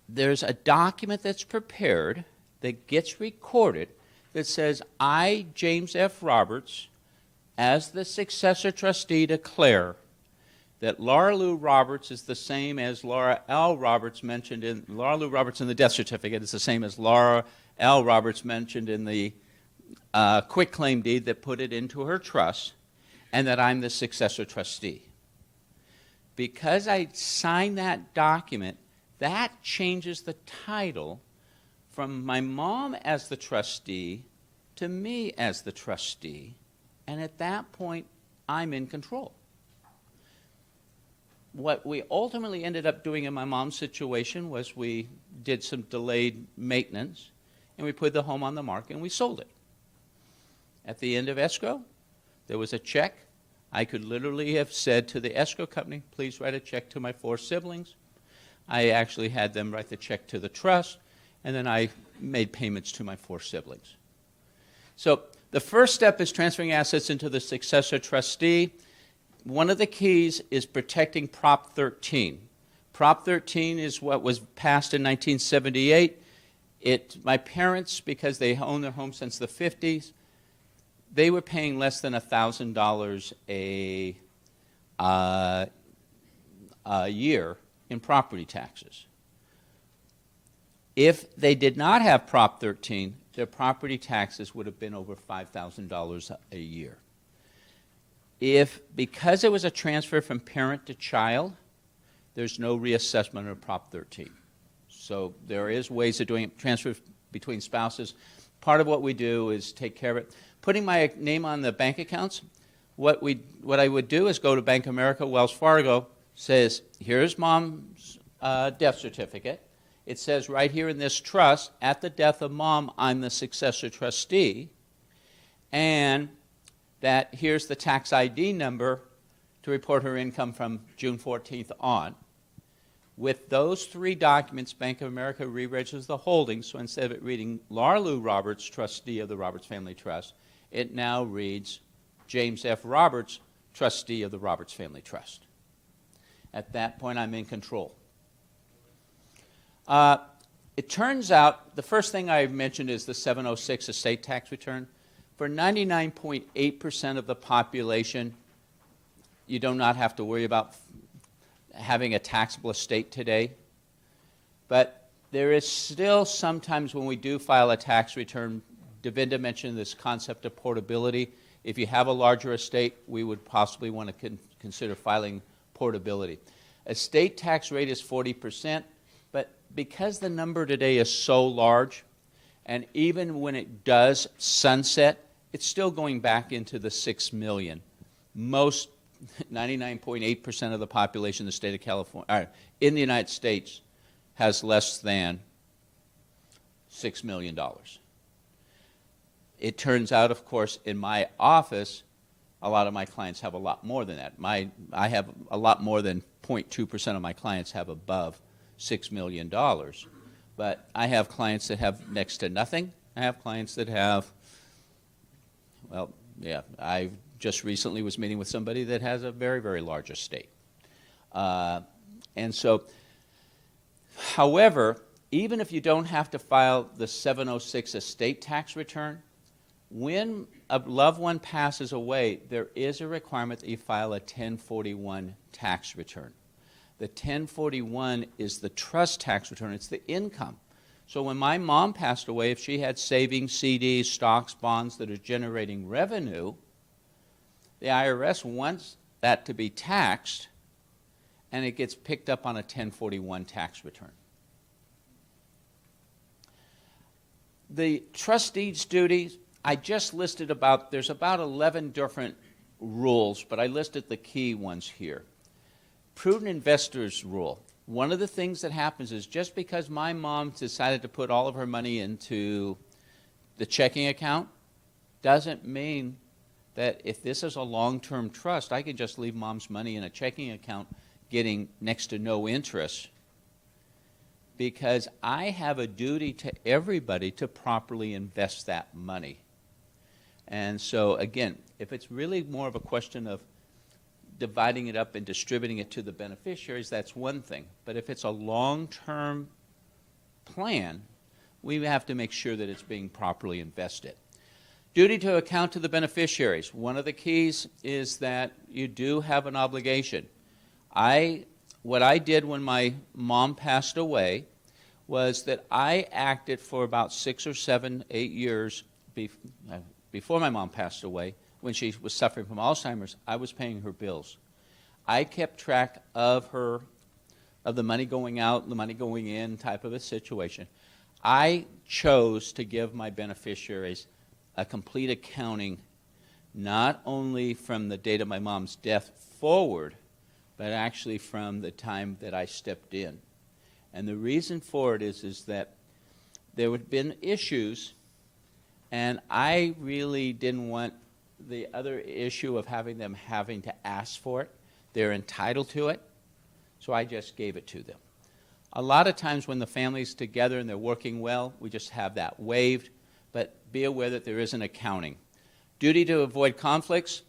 There's a document that's prepared that gets recorded that says, I, James F. Roberts, as the successor trustee, declare that Laura Lou Roberts is the same as Laura L. Roberts mentioned in Laura Lou Roberts in the death certificate is the same as Laura L. Roberts mentioned in the quitclaim deed that put it into her trust, and that I'm the successor trustee. Because I signed that document, that changes the title from my mom as the trustee to me as the trustee, and at that point, I'm in control. What we ultimately ended up doing in my mom's situation was we did some delayed maintenance, and we put the home on the market, and we sold it. At the end of escrow, there was a check. I could literally have said to the escrow company, please write a check to my 4 siblings. I actually had them write the check to the trust, and then I made payments to my 4 siblings. So the first step is transferring assets into the successor trustee. One of the keys is protecting Prop 13. Prop 13 is what was passed in 1978. My parents, because they owned their home since the 50s, they were paying less than $1,000 a year in property taxes. If they did not have Prop 13, their property taxes would have been over $5,000 a year. Because it was a transfer from parent to child, there's no reassessment of Prop 13. So there is ways of doing transfer between spouses. Part of what we do is take care of it. Putting my name on the bank accounts, what I would do is go to Bank of America, Wells Fargo, says, here's mom's death certificate. It says right here in this trust, at the death of mom, I'm the successor trustee. And that here's the tax ID number to report her income from June 14th on. With those 3 documents, Bank of America re-registers the holdings, so instead of it reading Laura Lou Roberts, trustee of the Roberts Family Trust, it now reads James F. Roberts, trustee of the Roberts Family Trust. At that point, I'm in control. It turns out, the first thing I mentioned is the 706 estate tax return. For 99.8% of the population, you do not have to worry about having a taxable estate today. But there is still sometimes when we do file a tax return, Devinda mentioned this concept of portability. If you have a larger estate, we would possibly want to consider filing portability. Estate tax rate is 40%, but because the number today is so large, and even when it does sunset, it's still going back into the 6 million. Most 99.8% of the population in the state of California, in the United States, has less than $6 million. It turns out, of course, in my office, a lot of my clients have a lot more than that. I have a lot more than 0.2% of my clients have above $6 million. But I have clients that have next to nothing. I have clients that have, well, yeah, I just recently was meeting with somebody that has a very, very large estate. And so, however, even if you don't have to file the 706 estate tax return, when a loved one passes away, there is a requirement that you file a 1041 tax return. The 1041 is the trust tax return. It's the income. So when my mom passed away, if she had savings, CDs, stocks, bonds that are generating revenue, the IRS wants that to be taxed, and it gets picked up on a 1041 tax return. The trustee's duties, I just listed there's about 11 different rules, but I listed the key ones here. Prudent investors rule. One of the things that happens is just because my mom decided to put all of her money into the checking account doesn't mean that if this is a long-term trust, I can just leave mom's money in a checking account getting next to no interest, because I have a duty to everybody to properly invest that money. And so, again, if it's really more of a question of dividing it up and distributing it to the beneficiaries, that's one thing. But if it's a long-term plan, we have to make sure that it's being properly invested. Duty to account to the beneficiaries. One of the keys is that you do have an obligation. What I did when my mom passed away was that I acted for about 6 or 7, 8 years before my mom passed away. When she was suffering from Alzheimer's, I was paying her bills. I kept track of the money going out, the money going in type of a situation. I chose to give my beneficiaries a complete accounting, not only from the date of my mom's death forward, but actually from the time that I stepped in. And the reason for it is that there had been issues, and I really didn't want the other issue of having them having to ask for it. They're entitled to it, so I just gave it to them. A lot of times when the family's together and they're working well, we just have that waived, but be aware that there is an accounting. Duty to avoid conflicts.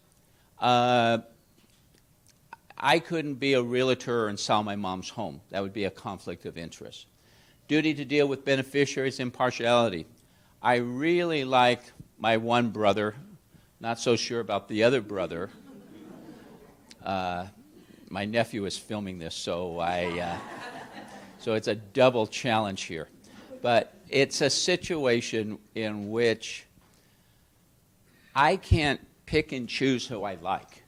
I couldn't be a realtor and sell my mom's home. That would be a conflict of interest. Duty to deal with beneficiaries' impartiality. I really like my one brother, not so sure about the other brother. My nephew is filming this, so so it's a double challenge here. But it's a situation in which I can't pick and choose who I like.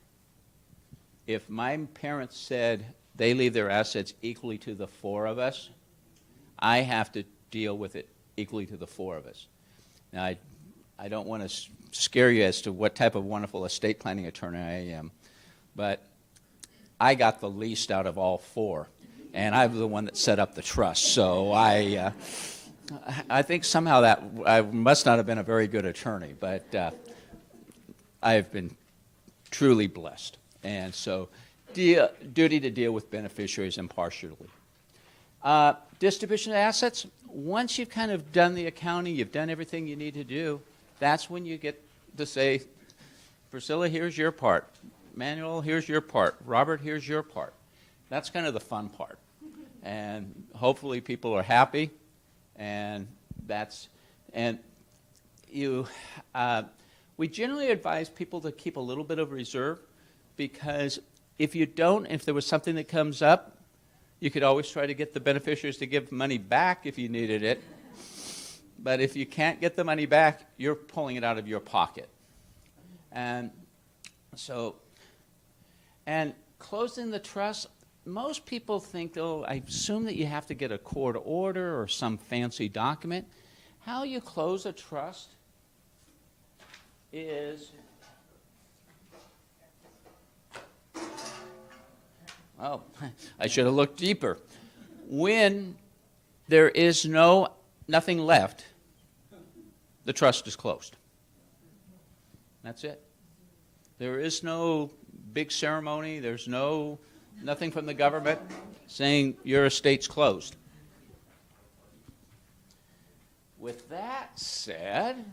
If my parents said they leave their assets equally to the four of us, I have to deal with it equally to the four of us. Now, I don't want to scare you as to what type of wonderful estate planning attorney I am, but I got the least out of all four, and I'm the one that set up the trust. So I think somehow that I must not have been a very good attorney, but I have been truly blessed. And so duty to deal with beneficiaries impartially. Distribution of assets, once you've kind of done the accounting, you've done everything you need to do, that's when you get to say, Priscilla, here's your part. Manuel, here's your part. Robert, here's your part. That's kind of the fun part. And hopefully people are happy, and we generally advise people to keep a little bit of reserve, because if you don't, if there was something that comes up, you could always try to get the beneficiaries to give money back if you needed it. But if you can't get the money back, you're pulling it out of your pocket. And so, and closing the trust, most people think, oh, I assume that you have to get a court order or some fancy document. How you close a trust is, oh, I should have looked deeper. When there is nothing left, the trust is closed. That's it. There is no big ceremony. There's nothing from the government saying your estate's closed. With that said,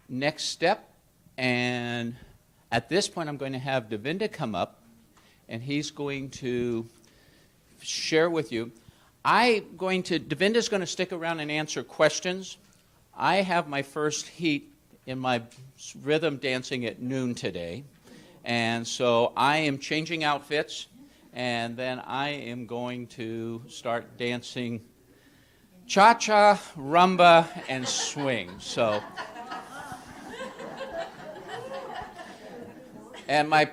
next step, and at this point I'm going to have Devinda come up, and he's going to share with you. Devinda's going to stick around and answer questions. I have my first heat in my rhythm dancing at noon today, and so I am changing outfits, and then I am going to start dancing cha-cha, rumba, and swing. So, and my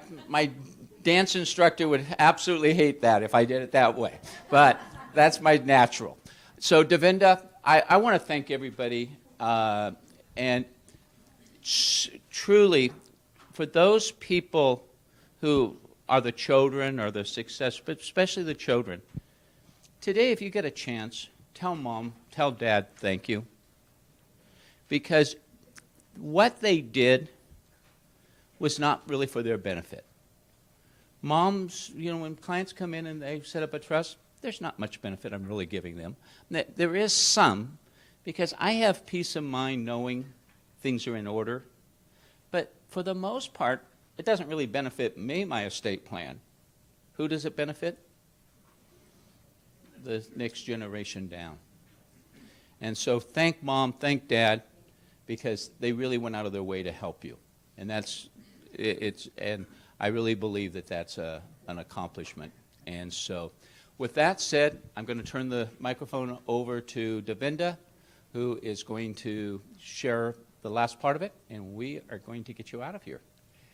dance instructor would absolutely hate that if I did it that way, but that's my natural. So Devinda, I want to thank everybody, and truly, for those people who are the children or the success, but especially the children, today if you get a chance, tell mom, tell dad thank you, because what they did was not really for their benefit. Moms, when clients come in and they set up a trust, there's not much benefit I'm really giving them. There is some, because I have peace of mind knowing things are in order. But for the most part, it doesn't really benefit me, my estate plan. Who does it benefit? The next generation down. And so thank mom, thank dad, because they really went out of their way to help you. And and I really believe that that's an accomplishment. And so with that said, I'm going to turn the microphone over to Devinda, who is going to share the last part of it, and we are going to get you out of here.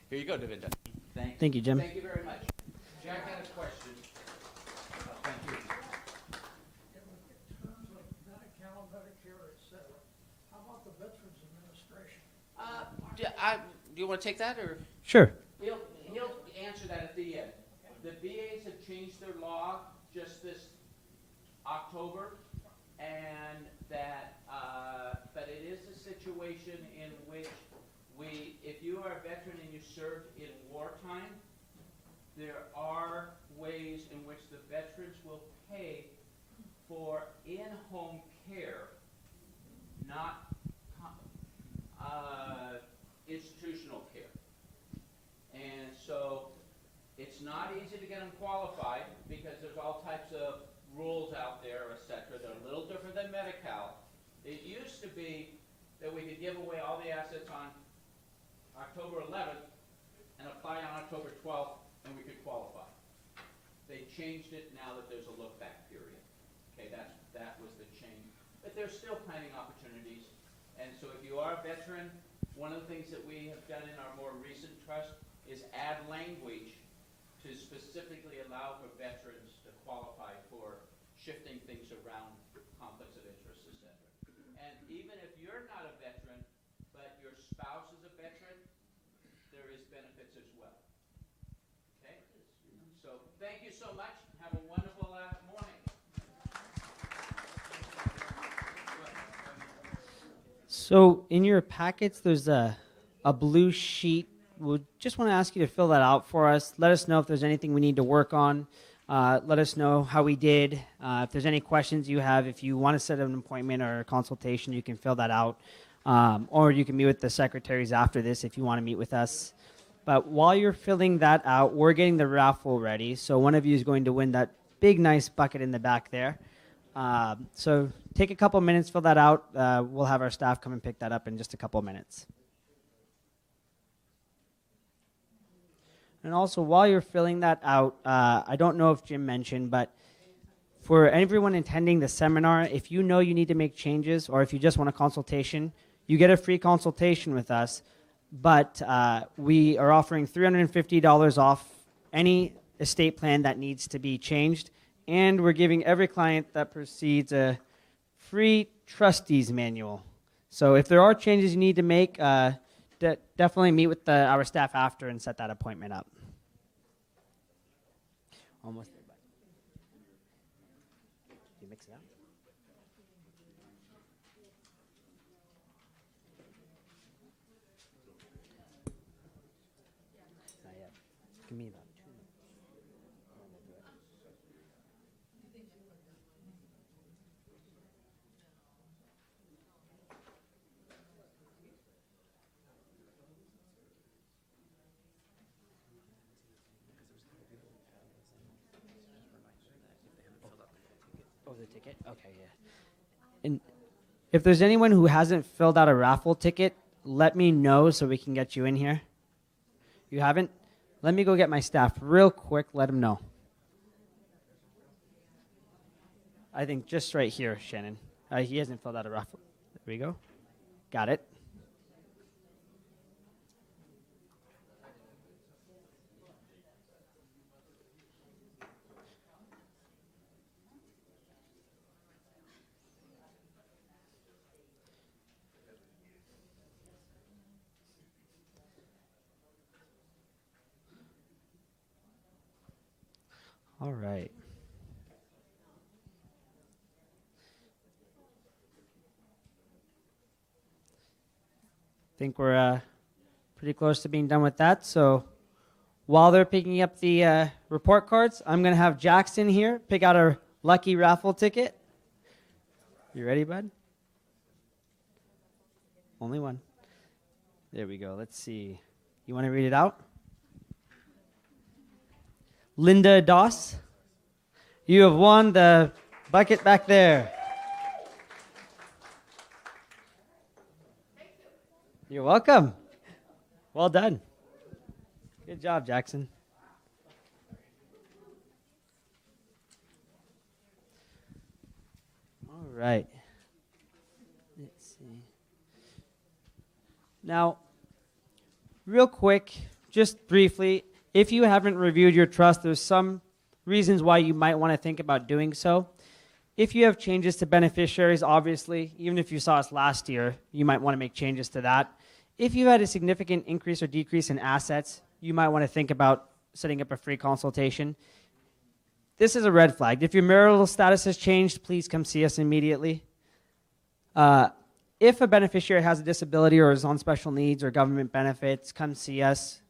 Here you go, Devinda. Thank you, Jim. Thank you very much. Jack had a question. Thank you. In terms of Medicare, Medicare, et cetera, how about the Veterans do you want to take that, or? Sure. He'll answer that at the end. The VAs have changed their law just this October, and that, but it is a situation in which if you are a veteran and you served in wartime, there are ways in which the veterans will pay for in-home care, not institutional care. And so it's not easy to get them qualified because there's all types of rules out there, et cetera. They're a little different than Medi-Cal. It used to be that we could give away all the assets on October 11th and apply on October 12th, and we could qualify. They changed it now that there's a look-back period. Okay, that was the change. But there's still planning opportunities. And so if you are a veteran, one of the things that we have done in our more recent trust is add language to specifically allow for veterans to qualify for shifting things around, conflicts of interest, et cetera. And even if you're not a veteran, but your spouse is a veteran, there is benefits as well. Okay? So thank you so much. Have a wonderful morning. So in your packets, there's a blue sheet. We just want to ask you to fill that out for us. Let us know if there's anything we need to work on. Let us know how we did. If there's any questions you have, if you want to set an appointment or a consultation, you can fill that out. Or you can meet with the secretaries after this if you want to meet with us. But while you're filling that out, we're getting the raffle ready. So one of you is going to win that big, nice bucket in the back there. So take a couple minutes, fill that out. We'll have our staff come and pick that up in just a couple minutes. And also, while you're filling that out, I don't know if Jim mentioned, but for everyone attending the seminar, if you know you need to make changes or if you just want a consultation, you get a free consultation with us. But we are offering $350 off any estate plan that needs to be changed. And we're giving every client that proceeds a free trustees manual. So if there are changes you need to make, definitely meet with our staff after and set that appointment up. Almost there, bud. Did you mix it up? Not yet. Give me about 2 minutes. And we'll do it. Oh, the ticket? Okay, yeah. And if there's anyone who hasn't filled out a raffle ticket, let me know so we can get you in here. You haven't? Let me go get my staff real quick, let them know. I think just right here, Shannon. He hasn't filled out a raffle. There we go. Got it. All right. Think we're pretty close to being done with that. So while they're picking up the report cards, I'm going to have Jackson here pick out a lucky raffle ticket. You ready, bud? Only one. There we go. Let's see. You want to read it out? Linda Doss, you have won the bucket back there. You're welcome. Well done. Good job, Jackson. All right. Let's see. Now, real quick, just briefly, if you haven't reviewed your trust, there's some reasons why you might want to think about doing so. If you have changes to beneficiaries, obviously, even if you saw us last year, you might want to make changes to that. If you had a significant increase or decrease in assets, you might want to think about setting up a free consultation. This is a red flag. If your marital status has changed, please come see us immediately. If a beneficiary has a disability or is on special needs or government benefits, come see us.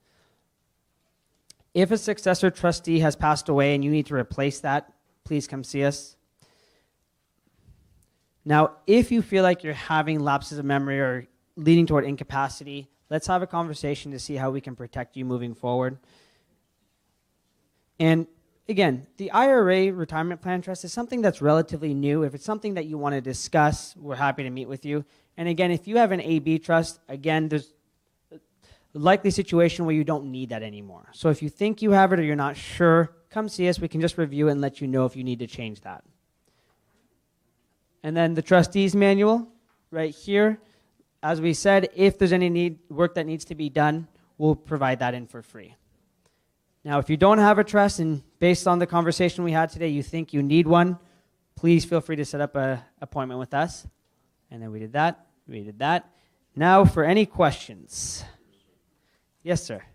If a successor trustee has passed away and you need to replace that, please come see us. Now, if you feel like you're having lapses of memory or leading toward incapacity, let's have a conversation to see how we can protect you moving forward. And again, the IRA retirement plan trust is something that's relatively new. If it's something that you want to discuss, we're happy to meet with you. And again, if you have an AB trust, again, there's a likely situation where you don't need that anymore. So if you think you have it or you're not sure, come see us. We can just review it and let you know if you need to change that. And then the trustees manual right here. As we said, if there's any work that needs to be done, we'll provide that in for free. Now, if you don't have a trust and based on the conversation we had today, you think you need one, please feel free to set up an appointment with us. And then we did that. Now for any questions. Yes, sir. I have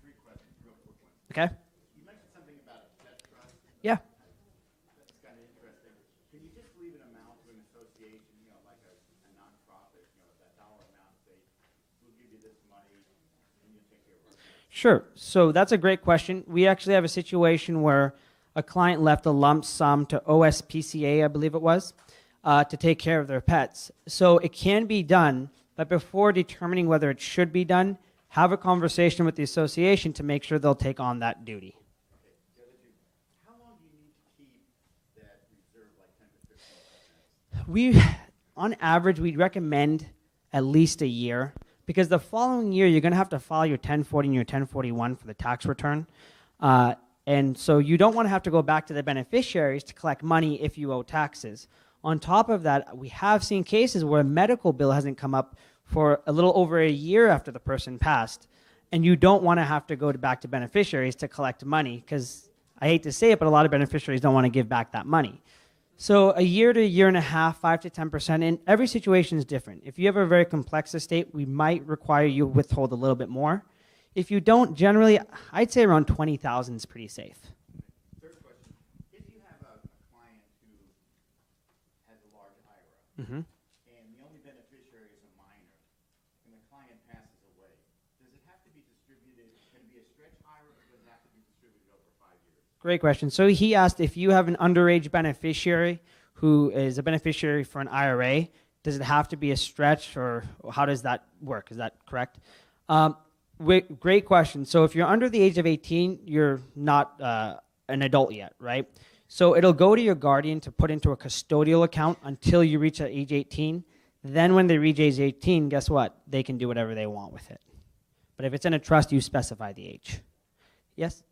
3 questions, real quick ones. Okay. You mentioned something about a pet trust. Yeah. That's kind of interesting. Can you just leave an amount to an association, like a nonprofit, that dollar amount, say, we'll give you this money and you take care of it? Sure. So that's a great question. We actually have a situation where a client left a lump sum to OSPCA, I believe it was, to take care of their pets. So it can be done, but before determining whether it should be done, have a conversation with the association to make sure they'll take on that duty. Okay. The other two, how long do you need to keep that reserve, like 10 to 15%? On average, we'd recommend at least a year, because the following year, you're going to have to file your 1040 and your 1041 for the tax return. And so you don't want to have to go back to the beneficiaries to collect money if you owe taxes. On top of that, we have seen cases where a medical bill hasn't come up for a little over a year after the person passed, and you don't want to have to go back to beneficiaries to collect money, because I hate to say it, but a lot of beneficiaries don't want to give back that money. So a year to a year and a half, 5 to 10%, and every situation is different. If you have a very complex estate, we might require you withhold a little bit more. If you don't, generally, I'd say around 20,000 is pretty safe. Third question, if you have a client who has a large IRA, Mm-hmm. and the only beneficiary is a minor, and the client passes away, does it have to be distributed, can it be a stretch IRA, or does it have to be distributed over 5 years? Great question. So he asked if you have an underage beneficiary who is a beneficiary for an IRA, does it have to be a stretch, or how does that work? Is that correct? Great question. So if you're under the age of 18, you're not an adult yet, right? So it'll go to your guardian to put into a custodial account until you reach age 18. Then when they reach age 18, guess what? They can do whatever they want with it. But if it's in a trust, you specify the age. Yes?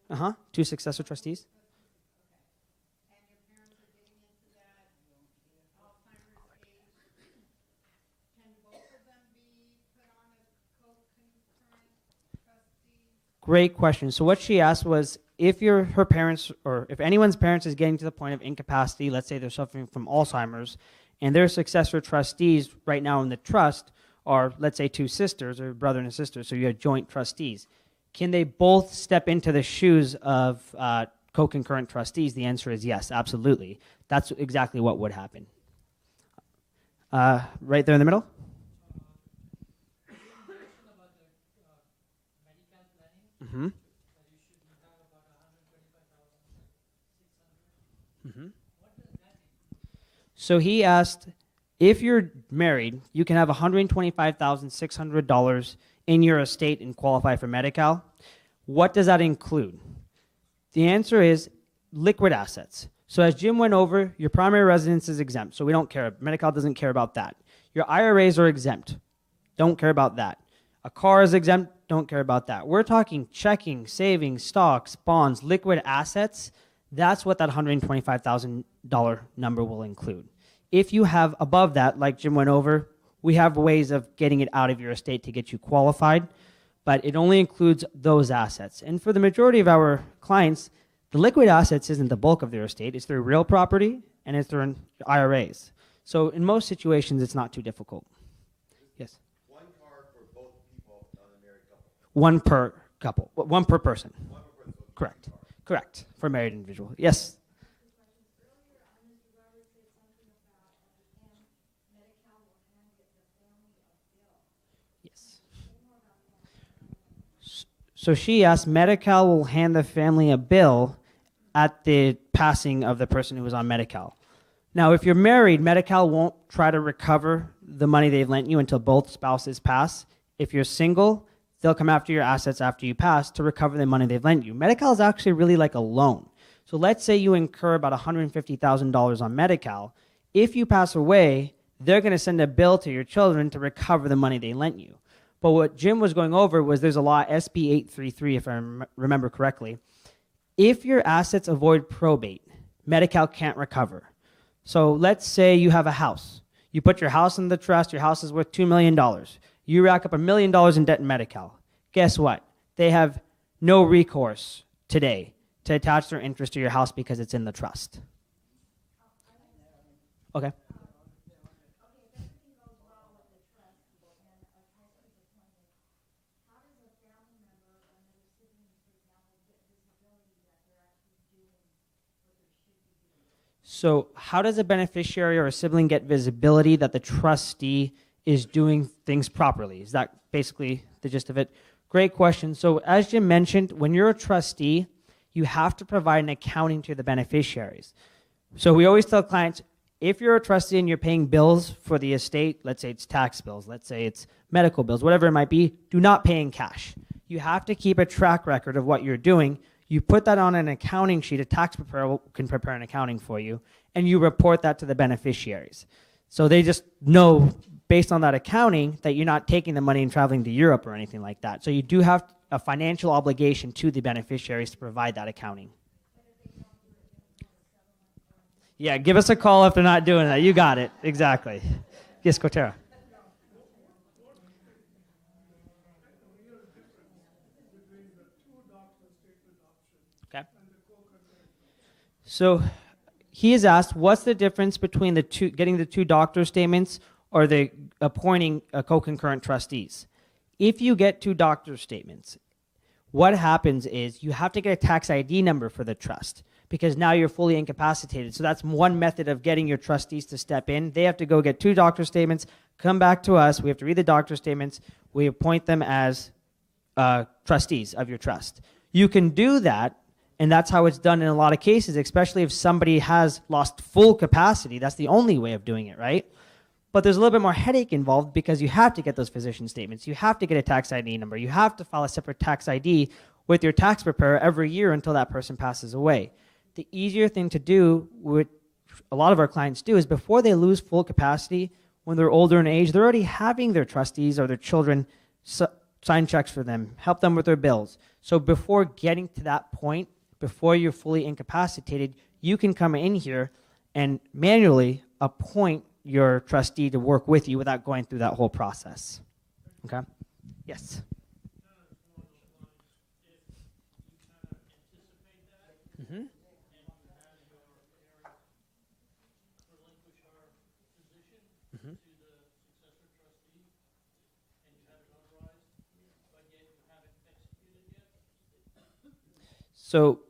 Uh-huh. 2 successor trustees. Great question. So what she asked was, if her parents, or if anyone's parents is getting to the point of incapacity, let's say they're suffering from Alzheimer's, and their successor trustees right now in the trust are, let's say, 2 sisters, or brother and a sister, so you have joint trustees. Can they both step into the shoes of co-concurrent trustees? The answer is yes, absolutely. That's exactly what would happen. Right there in the middle? Mm-hmm. Mm-hmm. So he asked, if you're married, you can have $125,600 in your estate and qualify for Medi-Cal. What does that include? The answer is liquid assets. So as Jim went over, your primary residence is exempt, so we don't care. Medi-Cal doesn't care about that. Your IRAs are exempt. Don't care about that. A car is exempt. Don't care about that. We're talking checking, savings, stocks, bonds, liquid assets. That's what that $125,000 number will include. If you have above that, like Jim went over, we have ways of getting it out of your estate to get you qualified, but it only includes those assets. And for the majority of our clients, the liquid assets isn't the bulk of their estate. It's their real property, and it's their IRAs. So in most situations, it's not too difficult. Yes. One card for both people on a married couple. One per couple, one per person. One per person. Correct. Correct. For a married individual. Yes. Yes. So she asked, Medi-Cal will hand the family a bill at the passing of the person who was on Medi-Cal. Now, if you're married, Medi-Cal won't try to recover the money they've lent you until both spouses pass. If you're single, they'll come after your assets after you pass to recover the money they've lent you. Medi-Cal is actually really like a loan. So let's say you incur about $150,000 on Medi-Cal. If you pass away, they're going to send a bill to your children to recover the money they lent you. But what Jim was going over was there's a law, SB 833, if I remember correctly. If your assets avoid probate, Medi-Cal can't recover. So let's say you have a house. You put your house in the trust. Your house is worth $2 million. You rack up $1 million in debt in Medi-Cal. Guess what? They have no recourse today to attach their interest to your house because it's in the trust. Okay. So how does a beneficiary or a sibling get visibility that the trustee is doing things properly? Is that basically the gist of it? Great question. So as Jim mentioned, when you're a trustee, you have to provide an accounting to the beneficiaries. So we always tell clients, if you're a trustee and you're paying bills for the estate, let's say it's tax bills, let's say it's medical bills, whatever it might be, do not pay in cash. You have to keep a track record of what you're doing. You put that on an accounting sheet, a tax preparer can prepare an accounting for you, and you report that to the beneficiaries. So they just know, based on that accounting, that you're not taking the money and traveling to Europe or anything like that. So you do have a financial obligation to the beneficiaries to provide that accounting. Yeah, give us a call if they're not doing that. You got it. Exactly. Yes, Kotera. Okay. So he has asked, what's the difference between the two, getting the two doctor statements or the appointing a co-concurrent trustees? If you get two doctor statements, what happens is you have to get a tax ID number for the trust because now you're fully incapacitated. So that's one method of getting your trustees to step in. They have to go get two doctor statements, come back to us. We have to read the doctor statements. We appoint them as trustees of your trust. You can do that, and that's how it's done in a lot of cases, especially if somebody has lost full capacity. That's the only way of doing it, right? But there's a little bit more headache involved because you have to get those physician statements. You have to get a tax ID number. You have to file a separate tax ID with your tax preparer every year until that person passes away. The easier thing to do, what a lot of our clients do, is before they lose full capacity, when they're older in age, they're already having their trustees or their children sign checks for them, help them with their bills. So before getting to that point, before you're fully incapacitated, you can come in here and manually appoint your trustee to work with you without going through that whole process. Okay? Yes. Mm-hmm. So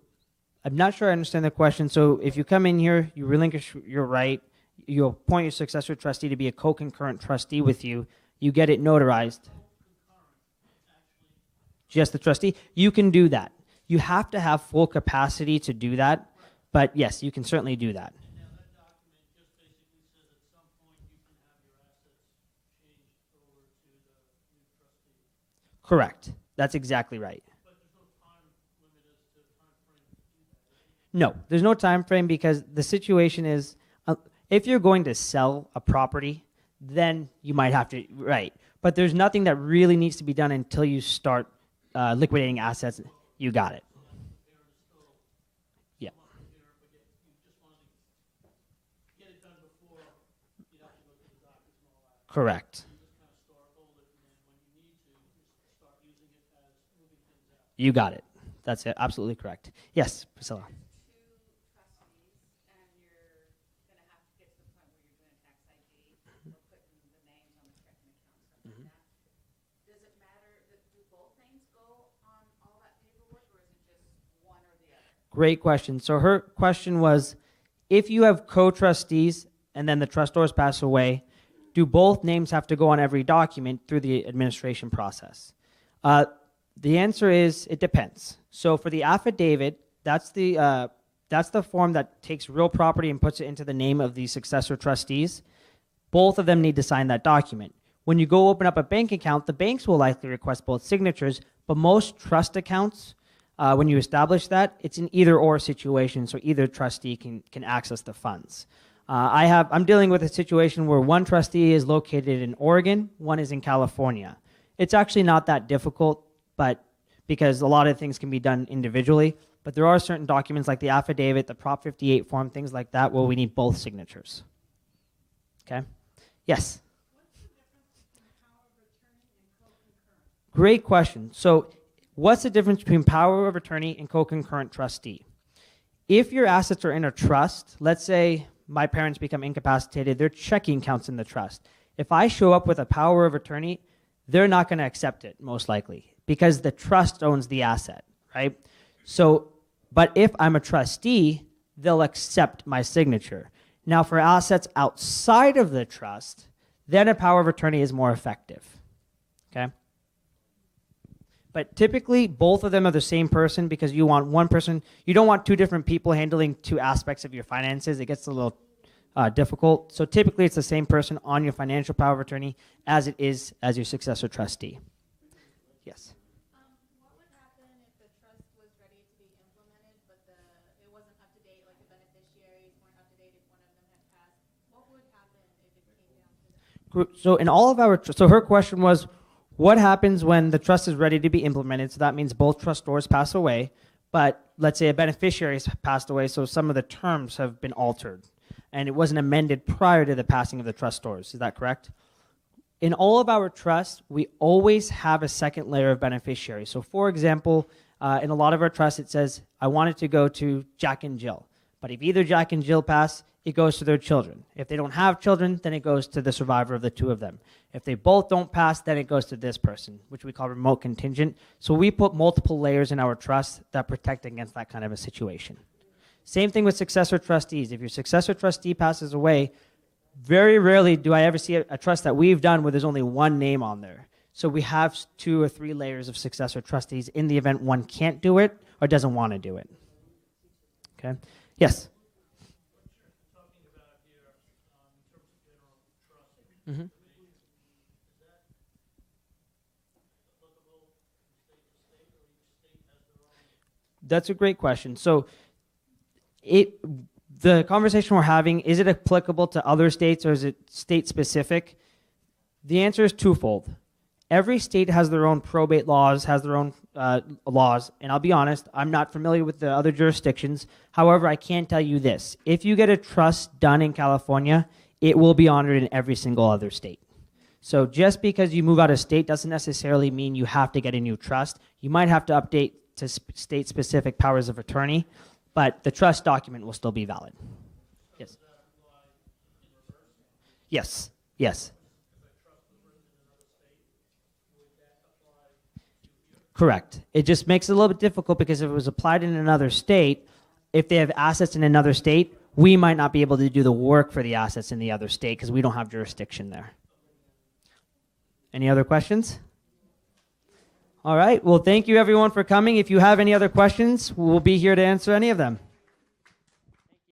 I'm not sure I understand the question. So if you come in here, you relinquish your right, you appoint your successor trustee to be a co-concurrent trustee with you, you get it notarized. Just the trustee? You can do that. You have to have full capacity to do that, but yes, you can certainly do that. Now, that document just basically says at some point you can have your assets changed over to the new trustee. Correct. That's exactly right. But there's no time limit as to time frame to do that. No, there's no time frame because the situation is, if you're going to sell a property, then you might have to, right. But there's nothing that really needs to be done until you start liquidating assets. You got it. Yeah. Correct. You got it. That's it. Absolutely correct. Yes, Priscilla. Great question. So her question was, if you have co-trustees and then the trustors pass away, do both names have to go on every document through the administration process? The answer is it depends. So for the affidavit, that's the form that takes real property and puts it into the name of the successor trustees. Both of them need to sign that document. When you go open up a bank account, the banks will likely request both signatures, but most trust accounts, when you establish that, it's an either-or situation, so either trustee can access the funds. I'm dealing with a situation where one trustee is located in Oregon, one is in California. It's actually not that difficult, but because a lot of things can be done individually, but there are certain documents like the affidavit, the Prop 58 form, things like that, where we need both signatures. Okay? Yes? Great question. So what's the difference between power of attorney and co-concurrent trustee? If your assets are in a trust, let's say my parents become incapacitated, their checking accounts in the trust. If I show up with a power of attorney, they're not going to accept it, most likely, because the trust owns the asset, right? So, but if I'm a trustee, they'll accept my signature. Now, for assets outside of the trust, then a power of attorney is more effective, okay? But typically, both of them are the same person because you want one person. You don't want two different people handling two aspects of your finances. It gets a little difficult. So typically, it's the same person on your financial power of attorney as it is as your successor trustee. Yes? What would happen if the trust was ready to be implemented, but it wasn't up to date, like the beneficiaries weren't up to date if one of them had passed? What would happen if it came down to that? So in all of our, so her question was, what happens when the trust is ready to be implemented? So that means both trustors pass away, but let's say a beneficiary has passed away, so some of the terms have been altered, and it wasn't amended prior to the passing of the trustors. Is that correct? In all of our trusts, we always have a second layer of beneficiaries. So for example, in a lot of our trusts, it says, I want it to go to Jack and Jill. But if either Jack and Jill pass, it goes to their children. If they don't have children, then it goes to the survivor of the two of them. If they both don't pass, then it goes to this person, which we call remote contingent. So we put multiple layers in our trust that protect against that kind of a situation. Same thing with successor trustees. If your successor trustee passes away, very rarely do I ever see a trust that we've done where there's only one name on there. So we have 2 or 3 layers of successor trustees in the event one can't do it or doesn't want to do it. Okay? Yes? Talking about here, in terms of general trust, Mm-hmm. is that applicable from state to state, or each state has their own? That's a great question. So the conversation we're having, is it applicable to other states or is it state specific? The answer is twofold. Every state has their own probate laws, has their own laws, and I'll be honest, I'm not familiar with the other jurisdictions. However, I can tell you this. If you get a trust done in California, it will be honored in every single other state. So just because you move out of state doesn't necessarily mean you have to get a new trust. You might have to update to state-specific powers of attorney, but the trust document will still be valid. Yes. Yes. Yes. Correct. It just makes it a little bit difficult because if it was applied in another state, if they have assets in another state, we might not be able to do the work for the assets in the other state because we don't have jurisdiction there. Any other questions? All right. Well, thank you everyone for coming. If you have any other questions, we'll be here to answer any of them.